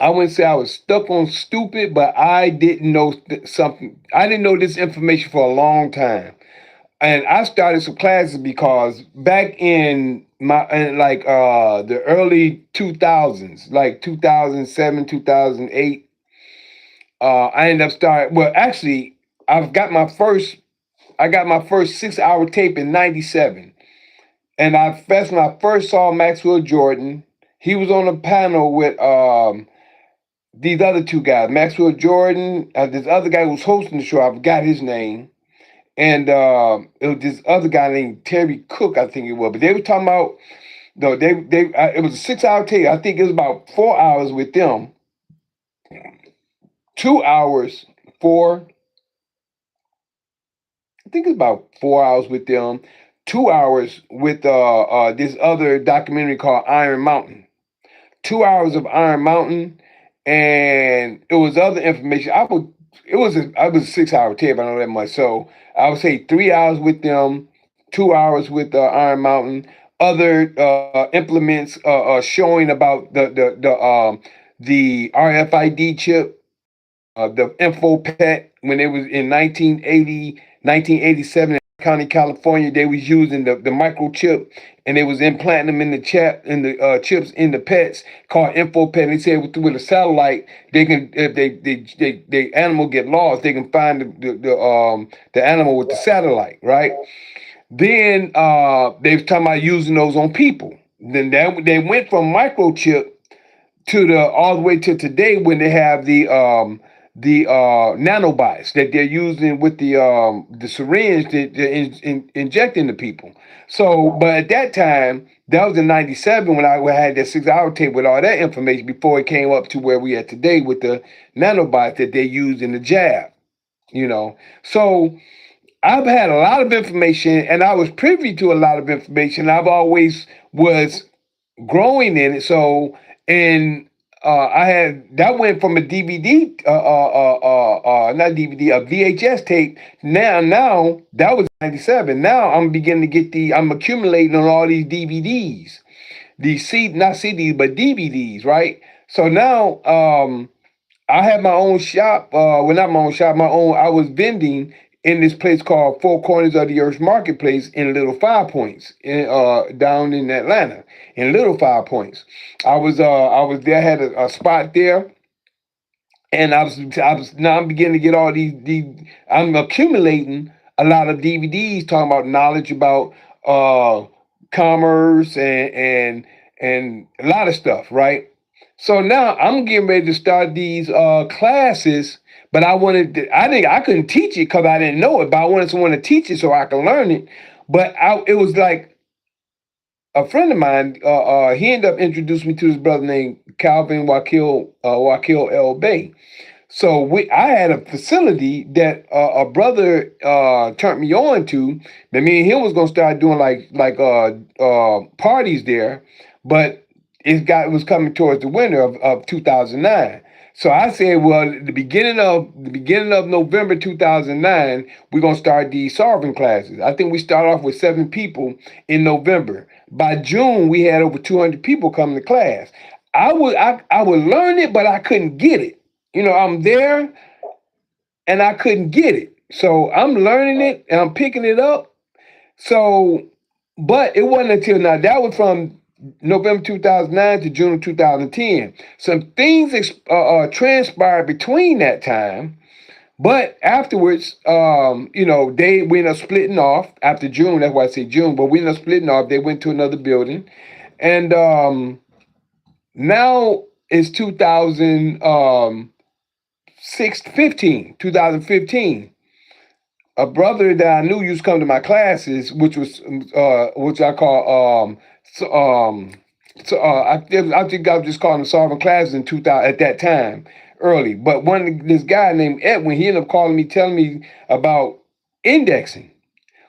I wouldn't say I was stuck on stupid, but I didn't know something. I didn't know this information for a long time. And I started some classes because back in the early 2000s, like 2007, 2008, I ended up starting. Well, actually, I've got my first. I got my first 6 hour tape in '97, and that's when I first saw Maxwell Jordan. He was on a panel with these other two guys, Maxwell Jordan. This other guy who was hosting the show. I forgot his name, and it was this other guy named Terry Cook, I think it was. But they were talking about no, they it was a 6 hour tape. I think it was about 4 hours with them, 2 hours for I think it's about 4 hours with them, 2 hours with this other documentary called Iron Mountain. 2 hours of Iron Mountain, and it was other information. I was a 6 hour tape. I know that much. So I would say 3 hours with them, 2 hours with Iron Mountain. Other implements showing about the RFID chip, the info pet when it was in 1980, 1987 in County, California. They was using the microchip and they was implanting them in the chips in the pets called info pet. And they said with a satellite, they can if they animal get lost, they can find the animal with the satellite, right? Then they was talking about using those on people. Then they went from microchip to the all the way to today when they have the nanobots that they're using with the syringe to inject into people. So, but at that time, that was in '97 when I had that 6 hour tape with all that information before it came up to where we are today with the nanobots that they use in the jab. So I've had a lot of information and I was privy to a lot of information. I've always was growing in it. So in I had that went from a DVD, not DVD, a VHS tape. Now that was 97. Now I'm beginning to get I'm accumulating on all these DVDs, these not CDs but DVDs, right? So now, I had my own shop. Well, not my own shop. My own. I was vending in this place called Four Corners of the Earth Marketplace in Little Five Points, down in Atlanta, in Little Five Points. I was there. I had a spot there, and I was now I'm beginning to get all these. I'm accumulating a lot of DVDs talking about knowledge about uh, commerce and a lot of stuff, right? So now I'm getting ready to start these classes, but I couldn't teach it because I didn't know it, but I wanted someone to teach it so I could learn it. But it was like a friend of mine, he ended up introducing me to this brother named Calvin Wakil L. Bay. So I had a facility that a brother turned me on to. That me and him was gonna start doing parties there, but it was coming towards the winter of 2009. So I said, well, the beginning of November 2009, we're gonna start these sovereign classes. I think we start off with 7 people in November. By June, we had over 200 people coming to class. I would learn it, but I couldn't get it. I'm there and I couldn't get it. So I'm learning it and I'm picking it up. So, but it wasn't until now, that was from November 2009 to June 2010. Some things transpired between that time. But afterwards, we ended up splitting off after June. That's why I say June. But we ended up splitting off. They went to another building. And now it's 2015. A brother that I knew used to come to my classes, which I call I think I was just calling them sovereign classes in 2000 at that time early. But this guy named Edwin, he ended up calling me, telling me about indexing.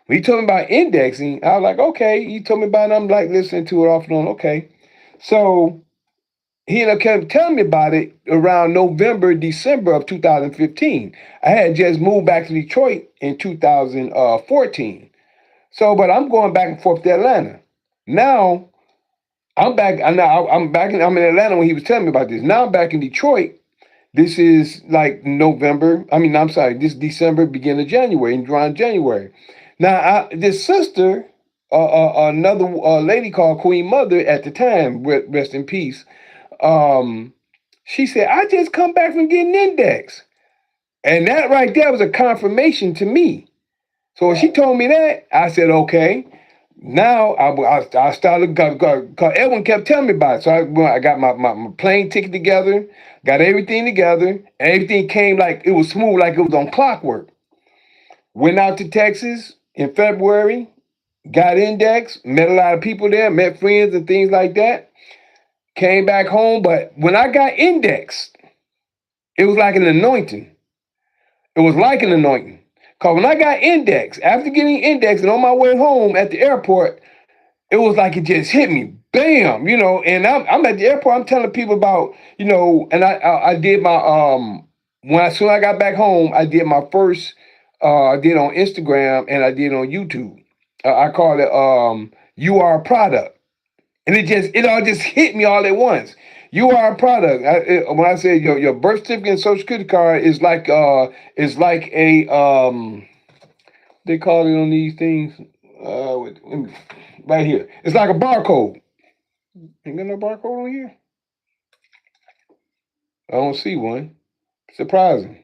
When he told me about indexing, I was like, okay. He told me about it. I'm like listening to it off and on. Okay, so he ended up kept telling me about it around November, December of 2015. I had just moved back to Detroit in 2014. So, but I'm going back and forth to Atlanta. Now I'm back. I'm in Atlanta when he was telling me about this. Now I'm back in Detroit. This is like November. I mean, I'm sorry. This December, beginning of January, around January. Now, this sister, another lady called Queen Mother at the time, rest in peace. She said, I just come back from getting indexed. And that right there was a confirmation to me. So when she told me that, I said, okay. Now I started, because Edwin kept telling me about it. So I got my plane ticket together, got everything together, and everything came like it was smooth, like it was on clockwork. Went out to Texas in February, got indexed, met a lot of people there, met friends and things like that. Came back home, but when I got indexed, it was like an anointing. It was like an anointing. Because when I got indexed, after getting indexed and on my way home at the airport, it was like it just hit me. Bam, and I'm at the airport, I'm telling people about, and I did my as soon as I got back home, I did my first I did on Instagram and I did on YouTube. I called it You Are a Product. And it all just hit me all at once. You are a product. When I say your birth certificate and social security card is like a they call it on these things right here. It's like a barcode. Ain't got no barcode on here. I don't see one. Surprising.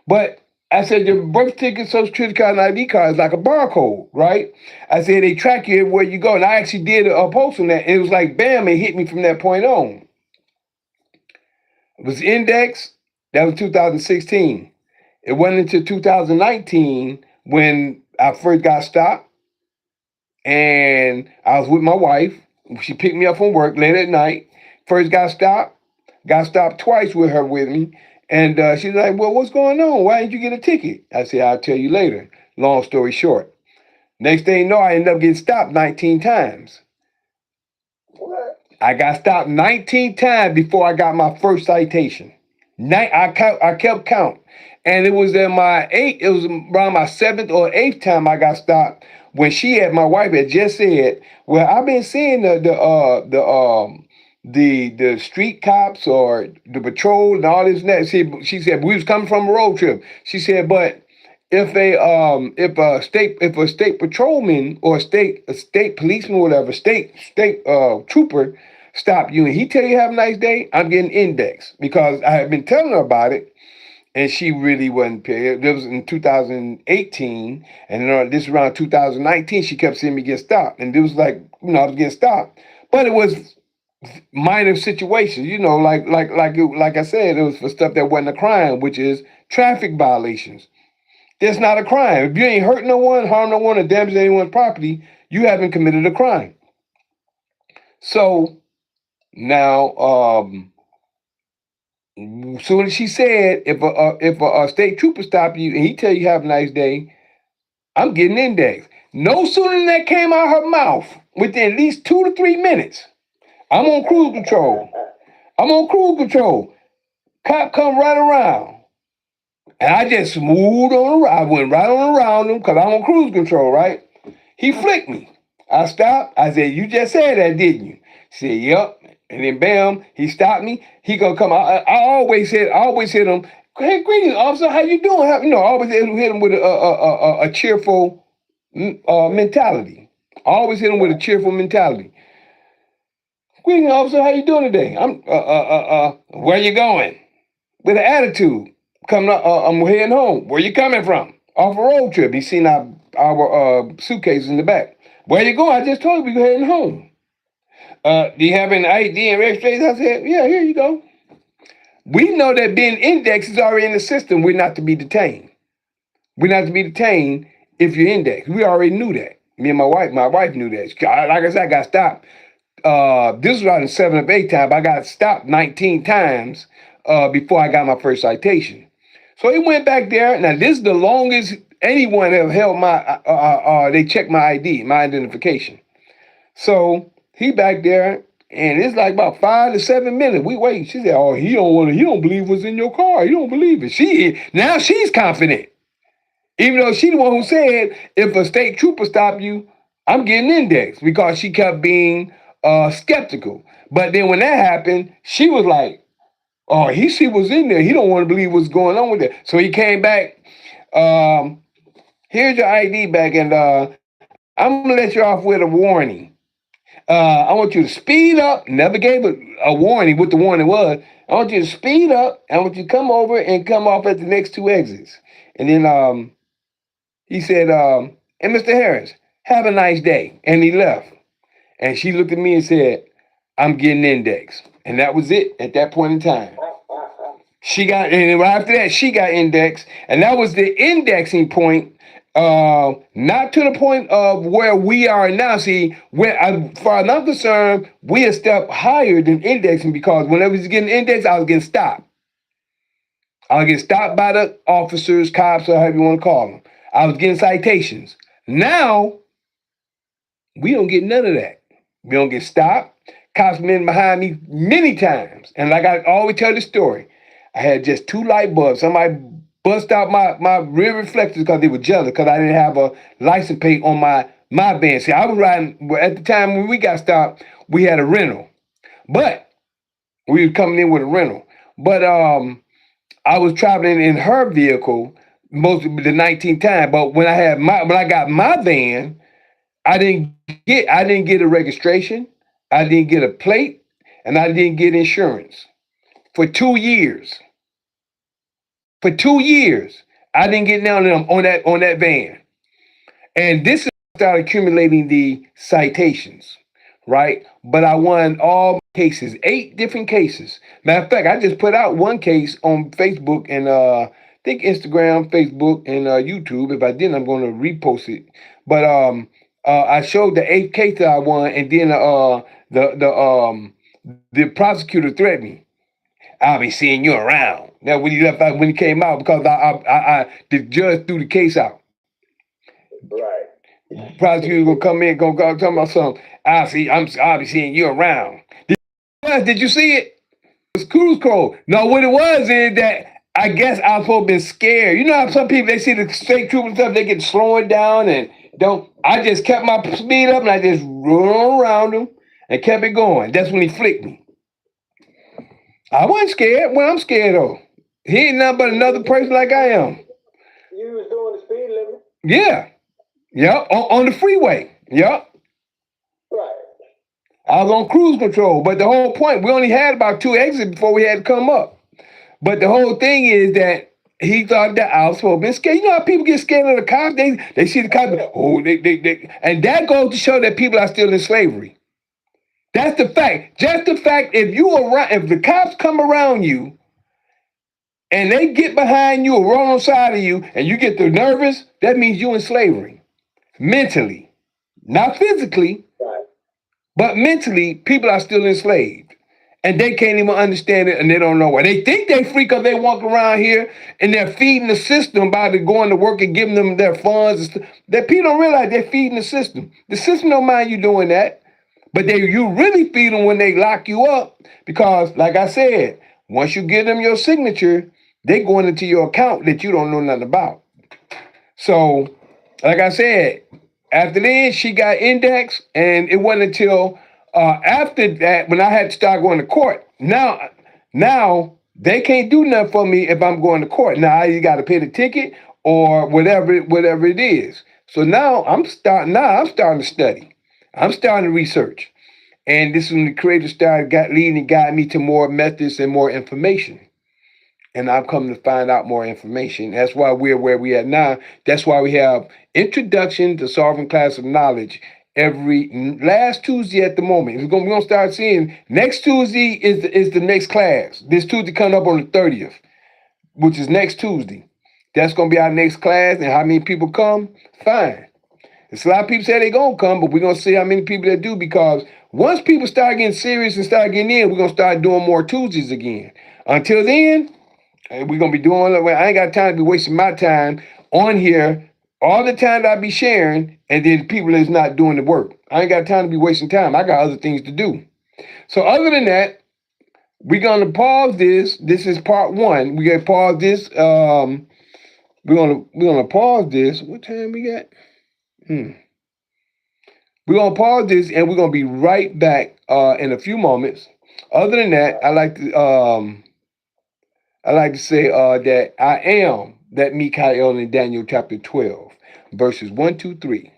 But I said your birth certificate, social security card, and ID card is like a barcode, right? I said they track you everywhere you go. And I actually did a post on that. And it was like, bam, it hit me from that point on. It was indexed. That was 2016. It went into 2019 when I first got stopped. And I was with my wife. She picked me up from work late at night. First got stopped. Got stopped twice with her with me. And she's like, well, what's going on? Why didn't you get a ticket? I said, I'll tell you later. Long story short. Next thing you know, I ended up getting stopped 19 times. What? I got stopped 19 times before I got my first citation. I kept count, and it was in my eight. It was around my seventh or eighth time I got stopped when my wife had just said, "Well, I've been seeing the street cops or the patrol and all this and that." She said we was coming from a road trip. She said, but if a state patrolman or a state policeman or whatever state trooper stop you and he tell you have a nice day, I'm getting indexed because I had been telling her about it and she really wasn't paying. It was in 2018 and this is around 2019 she kept seeing me get stopped and it was like I was getting stopped, but it was minor situations, like I said, it was for stuff that wasn't a crime, which is traffic violations. That's not a crime. If you ain't hurt no one, harm no one, or damage anyone's property, you haven't committed a crime. So now, soon as she said, if a state trooper stop you and he tell you have a nice day, I'm getting indexed. No sooner than that came out her mouth, within at least 2 to 3 minutes, I'm on cruise control. I'm on cruise control. Cop come right around. And I just smoothed on around. I went right on around him because I'm on cruise control, right? He flicked me. I stopped. I said, "You just said that, didn't you?" He said, "Yep." And then bam, he stopped me. He gonna come. I always hit him. "Hey, greetings, officer. How you doing?" I always hit him with a cheerful mentality. I always hit him with a cheerful mentality. "Greetings, officer. How you doing today?" Where you going? With an attitude. Coming up, I'm heading home. Where you coming from? Off a road trip. He seen our suitcases in the back. Where you going? I just told you we heading home. Do you have an ID and registration? I said, yeah, here you go. We know that being indexed is already in the system. We're not to be detained. We're not to be detained if you're indexed. We already knew that. Me and my wife knew that. Like I said, I got stopped. This was around the 7th or 8th time. I got stopped 19 times before I got my first citation. So he went back there. Now, this is the longest anyone have held they checked my ID, my identification. So he back there, and it's like about 5 to 7 minutes. We wait. She said, "Oh, he don't believe what's in your car. He don't believe it." Now she's confident. Even though she the one who said, if a state trooper stop you, I'm getting indexed, because she kept being skeptical. But then when that happened, she was like, "Oh, he see what's in there. He don't want to believe what's going on with it." So he came back. Here's your ID back, and I'm gonna let you off with a warning. I want you to speed up. Never gave a warning what the warning was. I want you to speed up. I want you to come over and come off at the next 2 exits. And then he said, "And Mr. Harris, have a nice day." And he left. And she looked at me and said, "I'm getting indexed." And that was it at that point in time. And right after that, she got indexed. And that was the indexing point. Not to the point of where we are now. See, as far as I'm concerned, we a step higher than indexing, because whenever I was getting indexed, I was getting stopped. I was getting stopped by the officers, cops, or however you want to call them. I was getting citations. Now, we don't get none of that. We don't get stopped. Cops been behind me many times. And like I always tell the story, I had just 2 light bulbs. Somebody bust out my rear reflectors because they were jealous because I didn't have a license plate on my van. See, I was riding, at the time when we got stopped, we had a rental. But we were coming in with a rental. But I was traveling in her vehicle most of the 19th time. But when I got my van, I didn't get a registration, I didn't get a plate, and I didn't get insurance for 2 years. For 2 years, I didn't get down on that van. And this is when I started accumulating the citations, right? But I won all cases, 8 different cases. Matter of fact, I just put out one case on Facebook and I think Instagram, Facebook, and YouTube. If I didn't, I'm going to repost it. But I showed the 8th case that I won, and then the prosecutor threatened me. "I'll be seeing you around." Now when he came out, because the judge threw the case out. Right. Prosecutor gonna come in, gonna talk about something. I'll be seeing you around. Gus, did you see it? It was cruise control. No, what it was is that I guess I was supposed to be scared. You know how some people, they see the state trooper and stuff, they get slowing down and don't. I just kept my speed up and I just run around him and kept it going. That's when he flicked me. I wasn't scared. Well, I'm scared though. He ain't nothing but another person like I am. You was doing the speed limit? Yeah. Yep. On the freeway. Yep. Right. I was on cruise control. But the whole point, we only had about 2 exits before we had to come up. But the whole thing is that he thought that I was supposed to be scared. You know how people get scared of the cops? They see the cops, oh, they. And that goes to show that people are still in slavery. That's the fact. Just the fact if the cops come around you and they get behind you or run on side of you and you get nervous, that means you're in slavery. Mentally. Not physically, Right. but mentally, people are still enslaved. And they can't even understand it and they don't know why. They think they free because they walk around here and they're feeding the system by going to work and giving them their funds. And stuff. That people don't realize they're feeding the system. The system don't mind you doing that. But you really feed them when they lock you up because, like I said, once you give them your signature, they going into your account that you don't know nothing about. So, like I said, after then, she got indexed, and it wasn't until after that when I had to start going to court. Now they can't do nothing for me if I'm going to court. Now I either got to pay the ticket or whatever it is. So now I'm starting to study. I'm starting to research. And this is when the creator started leading and guiding me to more methods and more information. And I'm coming to find out more information. That's why we're where we at now. That's why we have Introduction to Solving Class of Knowledge every last Tuesday at the moment. We're gonna start seeing next Tuesday is the next class. This Tuesday coming up on the 30th, which is next Tuesday. That's gonna be our next class. And how many people come? Fine. It's a lot of people say they're going to come, but we're going to see how many people that do because once people start getting serious and start getting in, we're going to start doing more Tuesdays again. Until then, we're going to be doing, I ain't got time to be wasting my time on here all the time that I be sharing and then people is not doing the work. I ain't got time to be wasting time. I got other things to do. So other than that, we're going to pause this. This is part 1. We're going to pause this. We're going to pause this. What time we got? We're gonna pause this and we're gonna be right back in a few moments. Other than that, I like to say that I am that Mikhail in Daniel chapter 12, verses 1, 2, 3.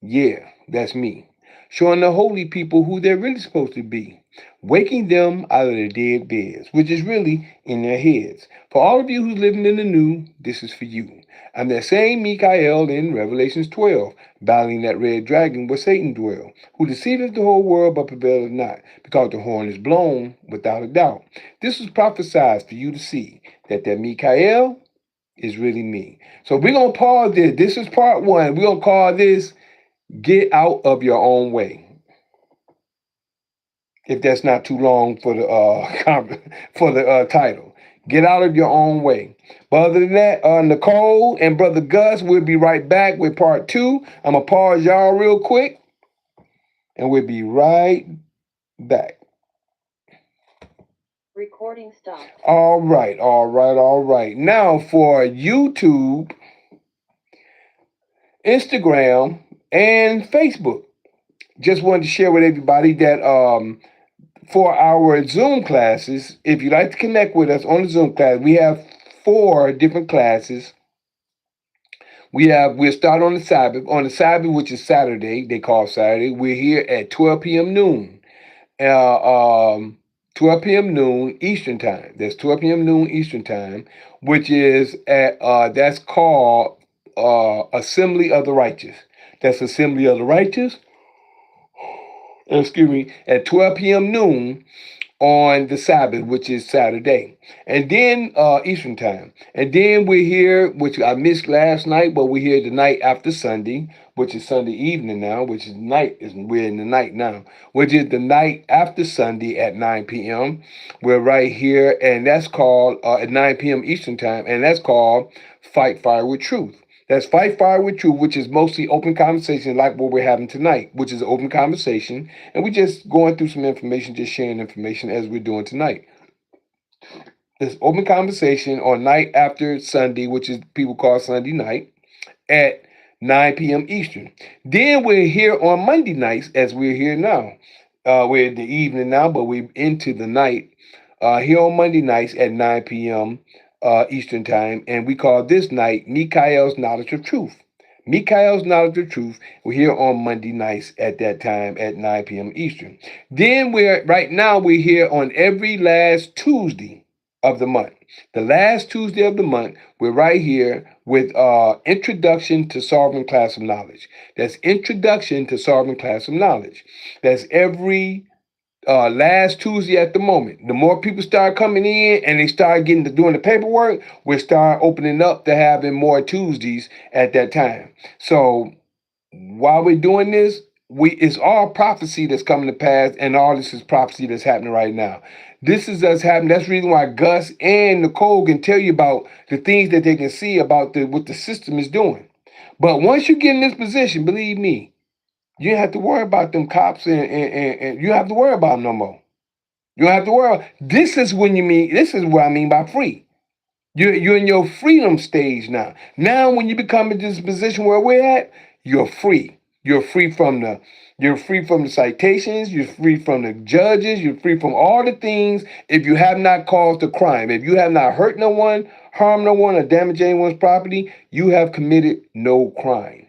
Yeah, that's me. Showing the holy people who they're really supposed to be. Waking them out of their dead beds, which is really in their heads. For all of you who's living in the new, this is for you. I'm that same Mikhail in Revelations 12, battling that red dragon where Satan dwells, who deceiveth the whole world but prevaileth not, because the horn is blown without a doubt. This was prophesied for you to see, that Mikhail is really me. So we're going to pause this. This is part 1. We're going to call this Get Out of Your Own Way. If that's not too long for the title. Get out of your own way. But other than that, Nicole and Brother Gus, we'll be right back with part 2. I'm going to pause y'all real quick. And we'll be right back. Recording stopped. All right. Now for YouTube, Instagram, and Facebook. Just wanted to share with everybody that for our Zoom classes, if you'd like to connect with us on the Zoom class, we have 4 different classes. We'll start on the Sabbath. On the Sabbath, which is Saturday, they call Saturday, we're here at 12 p.m. noon. 12 p.m. noon Eastern time. That's 12 p.m. noon Eastern time, which is that's called Assembly of the Righteous. That's Assembly of the Righteous. At 12 p.m. noon on the Sabbath, which is Saturday. And then Eastern time. And then we're here, which I missed last night, but we're here the night after Sunday, which is Sunday evening now, which is night. We're in the night now, which is the night after Sunday at 9 p.m. We're right here, and that's called at 9 p.m. Eastern time, and that's called Fight Fire with Truth. That's Fight Fire with Truth, which is mostly open conversation like what we're having tonight, which is an open conversation. And we just going through some information, just sharing information as we're doing tonight. This open conversation on night after Sunday, which is people call Sunday night, at 9 p.m. Eastern. Then we're here on Monday nights, as we're here now. We're in the evening now, but we're into the night. Here on Monday nights at 9 p.m. Eastern Time, and we call this night Mikhail's Knowledge of Truth. Mikhail's Knowledge of Truth. We're here on Monday nights at that time at 9 p.m. Eastern. Then we're here on every last Tuesday of the month. The last Tuesday of the month, we're right here with Introduction to Sovereign Class of Knowledge. That's Introduction to Sovereign Class of Knowledge. That's every last Tuesday at the moment. The more people start coming in and they start getting to doing the paperwork, we start opening up to having more Tuesdays at that time. So while we're doing this, it's all prophecy that's coming to pass, and all this is prophecy that's happening right now. This is us happening. That's the reason why Gus and Nicole can tell you about the things that they can see about what the system is doing. But once you get in this position, believe me, you don't have to worry about them cops, and you don't have to worry about them no more. You don't have to worry. This is what I mean by free. You're in your freedom stage now. Now, when you become in this position where we're at, you're free. You're free from the citations. You're free from the judges. You're free from all the things. If you have not caused a crime, if you have not hurt no one, harmed no one, or damaged anyone's property, you have committed no crime.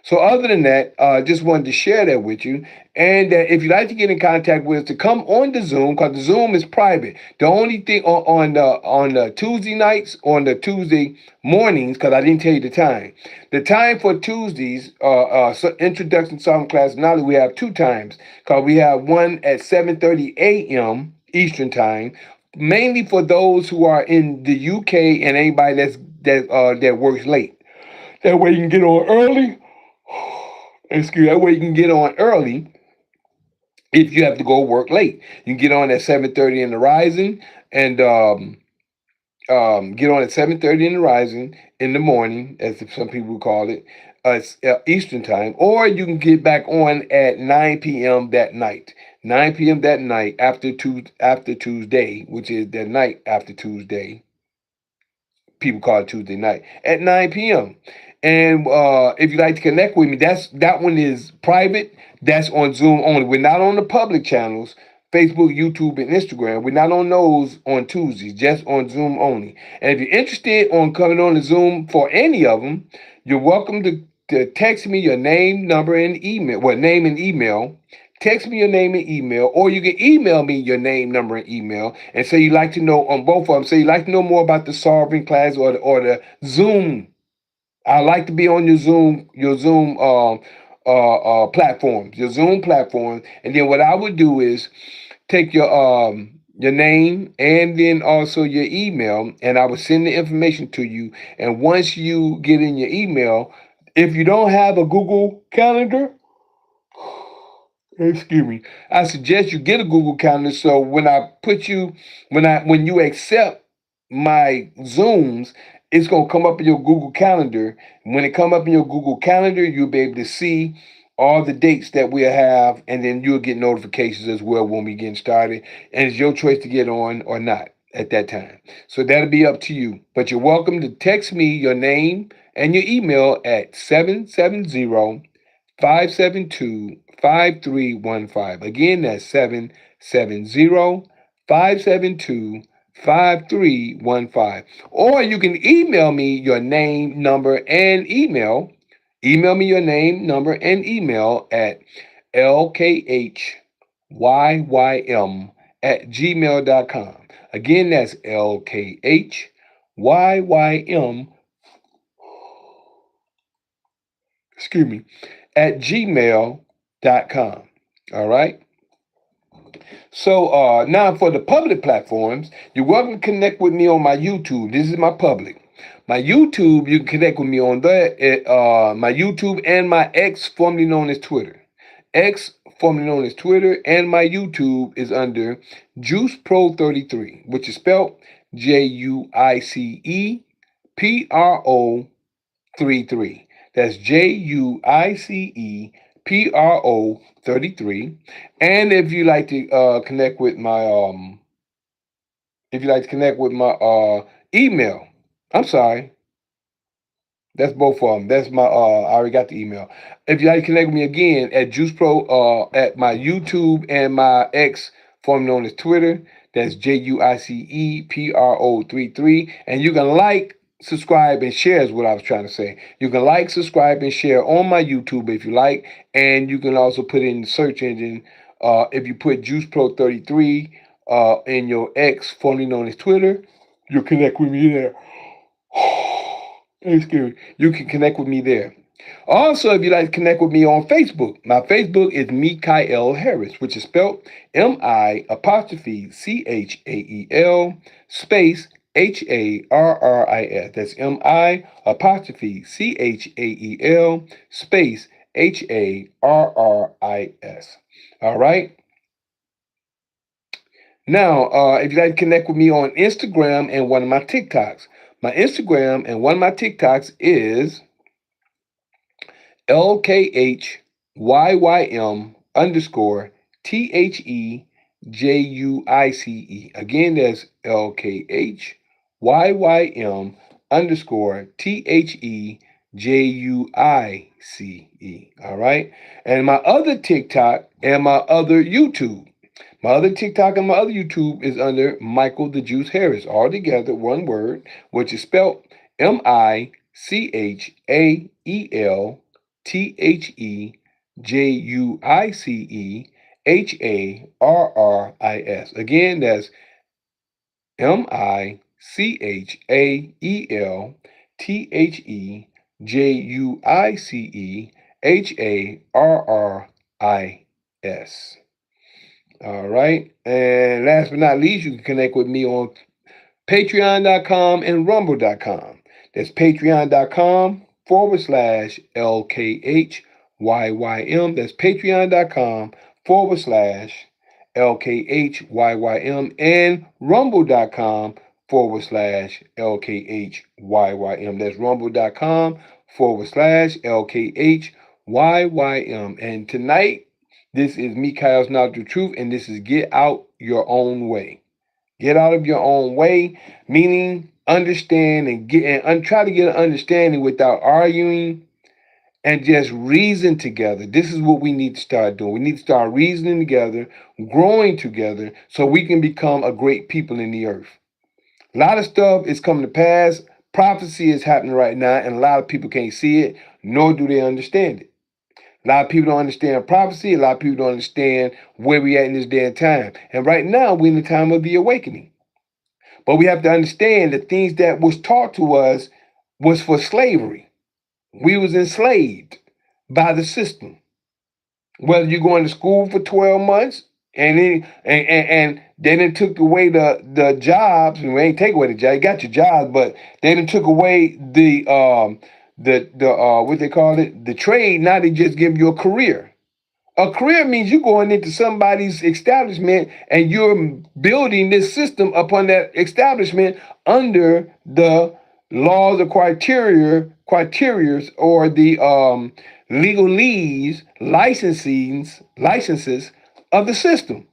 So other than that, just wanted to share that with you. And if you'd like to get in contact with us, to come on the Zoom, because the Zoom is private. The only thing on the Tuesday nights, on the Tuesday mornings, because I didn't tell you the time. The time for Tuesdays, Introduction to Sovereign Class of Knowledge, we have two times. Because we have one at 7:30 a.m. Eastern Time, mainly for those who are in the UK and anybody that works late. That way you can get on early. That way you can get on early if you have to go work late. You can get on at 7:30 in the rising, and get on at 7:30 in the rising in the morning, as some people call it, Eastern time, or you can get back on at 9 p.m. that night. 9 p.m. that night after Tuesday, which is the night after Tuesday. People call it Tuesday night at 9 p.m. And if you'd like to connect with me, that one is private. That's on Zoom only. We're not on the public channels, Facebook, YouTube, and Instagram. We're not on those on Tuesdays, just on Zoom only. And if you're interested on coming on the Zoom for any of them, you're welcome to text me your name, number, and email. Well, name and email. Text me your name and email, or you can email me your name, number, and email, and say you'd like to know on both of them. Say you'd like to know more about the sovereign class or the Zoom. I like to be on your Zoom platforms, your Zoom platforms, and then what I would do is take your name and then also your email, and I would send the information to you. And once you get in your email, if you don't have a Google Calendar, excuse me, I suggest you get a Google Calendar, so when you accept my Zooms, it's gonna come up in your Google Calendar. When it come up in your Google Calendar, you'll be able to see all the dates that we'll have, and then you'll get notifications as well when we get started. And it's your choice to get on or not at that time. So that'll be up to you. But you're welcome to text me your name and your email at 770-572-5315. Again, that's 770-572-5315. Or you can email me your name, number, and email. Email me your name, number, and email at lkhyym@gmail.com. Again, that's lkhyym, excuse me, at gmail.com. All right. So now for the public platforms, you're welcome to connect with me on my YouTube. This is my public. My YouTube, you can connect with me on that. My YouTube and my X, formerly known as Twitter. X, formerly known as Twitter, and my YouTube is under Juice Pro 33, which is spelled JuicePro 33. That's JUICE PRO 33. And if you like to connect with my email, I'm sorry, that's both of them. That's my I already got the email. If you like to connect with me again at JuicePro at my YouTube and my X, formerly known as Twitter, that's JUICEPRO 33. And you can like, subscribe, and share is what I was trying to say. You can like, subscribe, and share on my YouTube if you like, and you can also put in the search engine. If you put JuicePro 33 in your X, formerly known as Twitter, you'll connect with me there. Excuse me. You can connect with me there. Also, if you'd like to connect with me on Facebook, my Facebook is Lkhyym Harris, which is spelled MI'(CHAEL) space HARRIS. That's MI'(CHAEL) space HARRIS. All right. Now, if you'd like to connect with me on Instagram and one of my TikToks, my Instagram and one of my TikToks is LKHYYM underscore THEJUICE. Again, that's LKHYYM underscore THEJUICE. All right. And my other TikTok and my other YouTube. My other TikTok and my other YouTube is under Michael the Juice Harris, all together, one word, which is spelled MICHAELTHEJUICEHARRIS. Again, that's MICHAELTHEJUICEHARRIS. All right. And last but not least, you can connect with me on Patreon.com and Rumble.com. That's Patreon.com/LKHYYM. That's Patreon.com/LKHYYM and Rumble.com/LKHYYM. That's Rumble.com/LKHYYM. And tonight, this is Mikhail's Knowledge of Truth, and this is Get Out Your Own Way. Get out of your own way, meaning understand and try to get an understanding without arguing and just reason together. This is what we need to start doing. We need to start reasoning together, growing together, so we can become a great people in the earth. A lot of stuff is coming to pass. Prophecy is happening right now, and a lot of people can't see it, nor do they understand it. A lot of people don't understand prophecy. A lot of people don't understand where we at in this day and time. And right now, we're in the time of the awakening. But we have to understand the things that was taught to us was for slavery. We was enslaved by the system. Whether you're going to school for 12 months and then it took away the jobs, and we ain't take away the job, you got your jobs, but then it took away the what they call it, the trade. Now they just give you a career. A career means you're going into somebody's establishment and you're building this system upon that establishment under the laws or criterias or the legalese licenses of the system.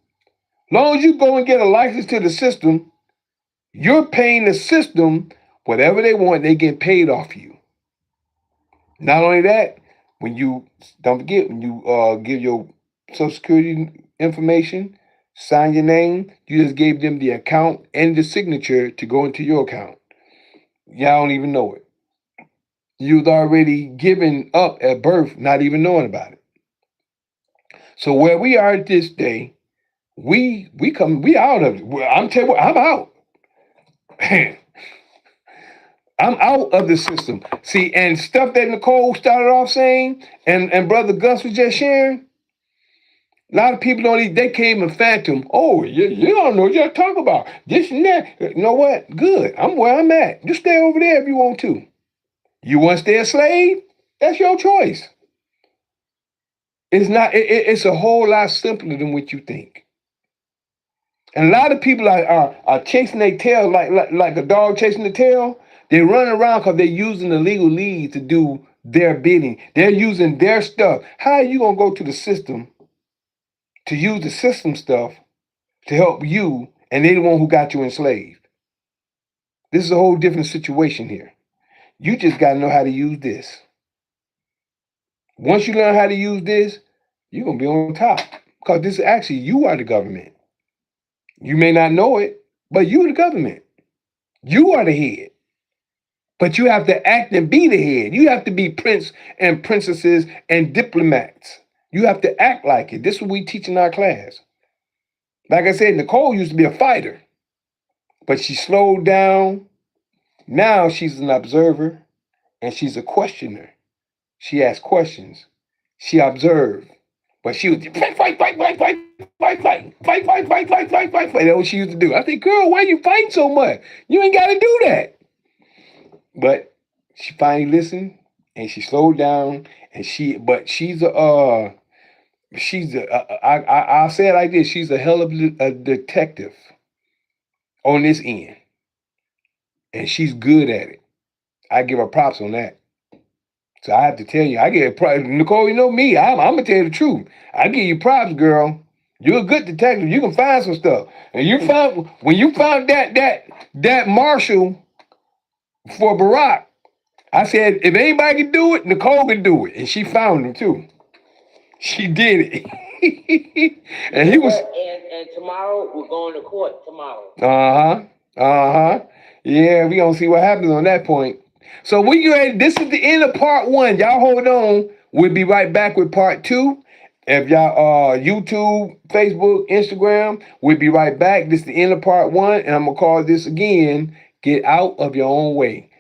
Long as you go and get a license to the system, you're paying the system whatever they want, they get paid off you. Not only that, when you don't forget, when you give your Social Security information, sign your name, you just gave them the account and the signature to go into your account. Y'all don't even know it. You was already given up at birth, not even knowing about it. So where we are at this day, we out of it. I'm telling you, I'm out. I'm out of the system. See, and stuff that Nicole started off saying, and Brother Gus was just sharing, a lot of people they came and phantom. Oh, you don't know what you're talking about. This and that. You know what? Good. I'm where I'm at. You stay over there if you want to. You want to stay a slave? That's your choice. It's not. It's a whole lot simpler than what you think. And a lot of people are chasing their tail like a dog chasing the tail. They run around because they're using the legal lead to do their bidding. They're using their stuff. How are you going to go to the system to use the system stuff to help you, and they're the one who got you enslaved? This is a whole different situation here. You just got to know how to use this. Once you learn how to use this, you're going to be on top. Because this is actually, you are the government. You may not know it, but you're the government. You are the head. But you have to act and be the head. You have to be prince and princesses and diplomats. You have to act like it. This is what we teach in our class. Like I said, Nicole used to be a fighter, but she slowed down. Now she's an observer and she's a questioner. She asks questions. She observed, but she was fight, fight, fight, fight, fight, fight, fight, fight, fight, fight, fight, fight, fight, fight. That's what she used to do. I think, girl, why you fighting so much? You ain't got to do that. But she finally listened and she slowed down and she's I'll say it like this. She's a hell of a detective on this end. And she's good at it. I give her props on that. So I have to tell you, I give her props. Nicole, you know me, I'm gonna tell you the truth. I give you props, girl. You're a good detective. You can find some stuff. And when you found that Marshall for Barack, I said, if anybody can do it, Nicole can do it. And she found him too. She did it. And he was. And tomorrow we're going to court tomorrow. Yeah, we gonna see what happens on that point. So we ready. This is the end of part 1. Y'all hold on. We'll be right back with part 2. If y'all YouTube, Facebook, Instagram, we'll be right back. This is the end of part 1, and I'm gonna call this again. Get out of your own way,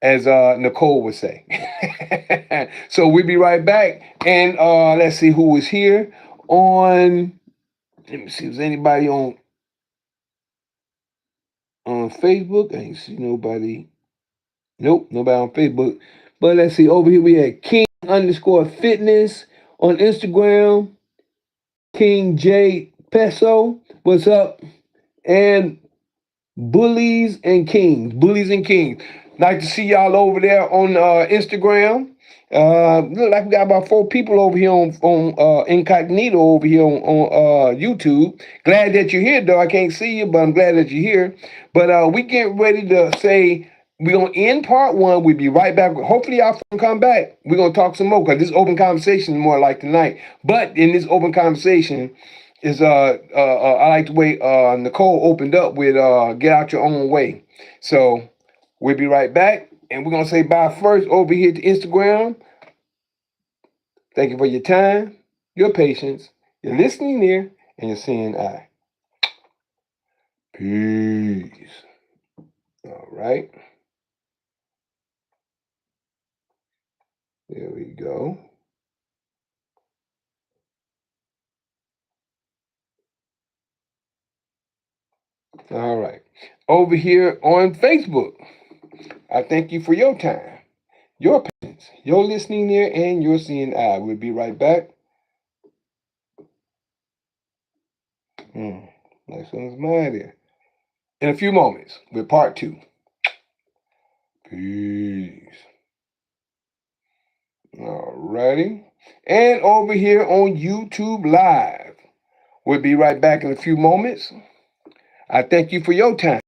as Nicole would say. So we'll be right back. And let's see who is here on. Let me see, is anybody on Facebook? I ain't see nobody. Nope, nobody on Facebook. But let's see, over here we had King_Fitness on Instagram. King J Peso, what's up? And Bullies and Kings. Like to see y'all over there on Instagram. Look like we got about 4 people over here on incognito over here on YouTube. Glad that you're here, though. I can't see you, but I'm glad that you're here. But we getting ready to say we're gonna end part 1. We'll be right back. Hopefully y'all come back. We're gonna talk some more because this open conversation is more like tonight. But in this open conversation is I like the way Nicole opened up with get out your own way. So we'll be right back, and we're gonna say bye first over here to Instagram. Thank you for your time, your patience, your listening ear, and your seeing eye. Peace. All right. There we go. All right. Over here on Facebook, I thank you for your time, your patience, your listening ear, and your seeing eye. We'll be right back. Next one's mine there. In a few moments with part 2. Peace. Alrighty. And over here on YouTube Live. We'll be right back in a few moments. I thank you for your time,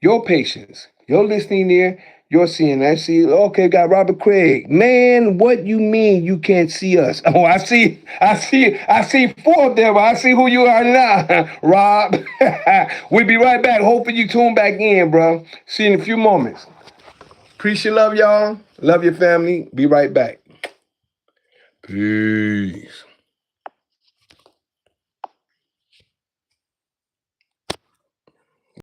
your patience, your listening ear, your seeing. I see, okay, got Robert Craig. Man, what you mean you can't see us? Oh, I see 4 of them. I see who you are now, Rob. We'll be right back. Hopefully you tune back in, bro. See you in a few moments. Appreciate love, y'all. Love your family. Be right back. Peace.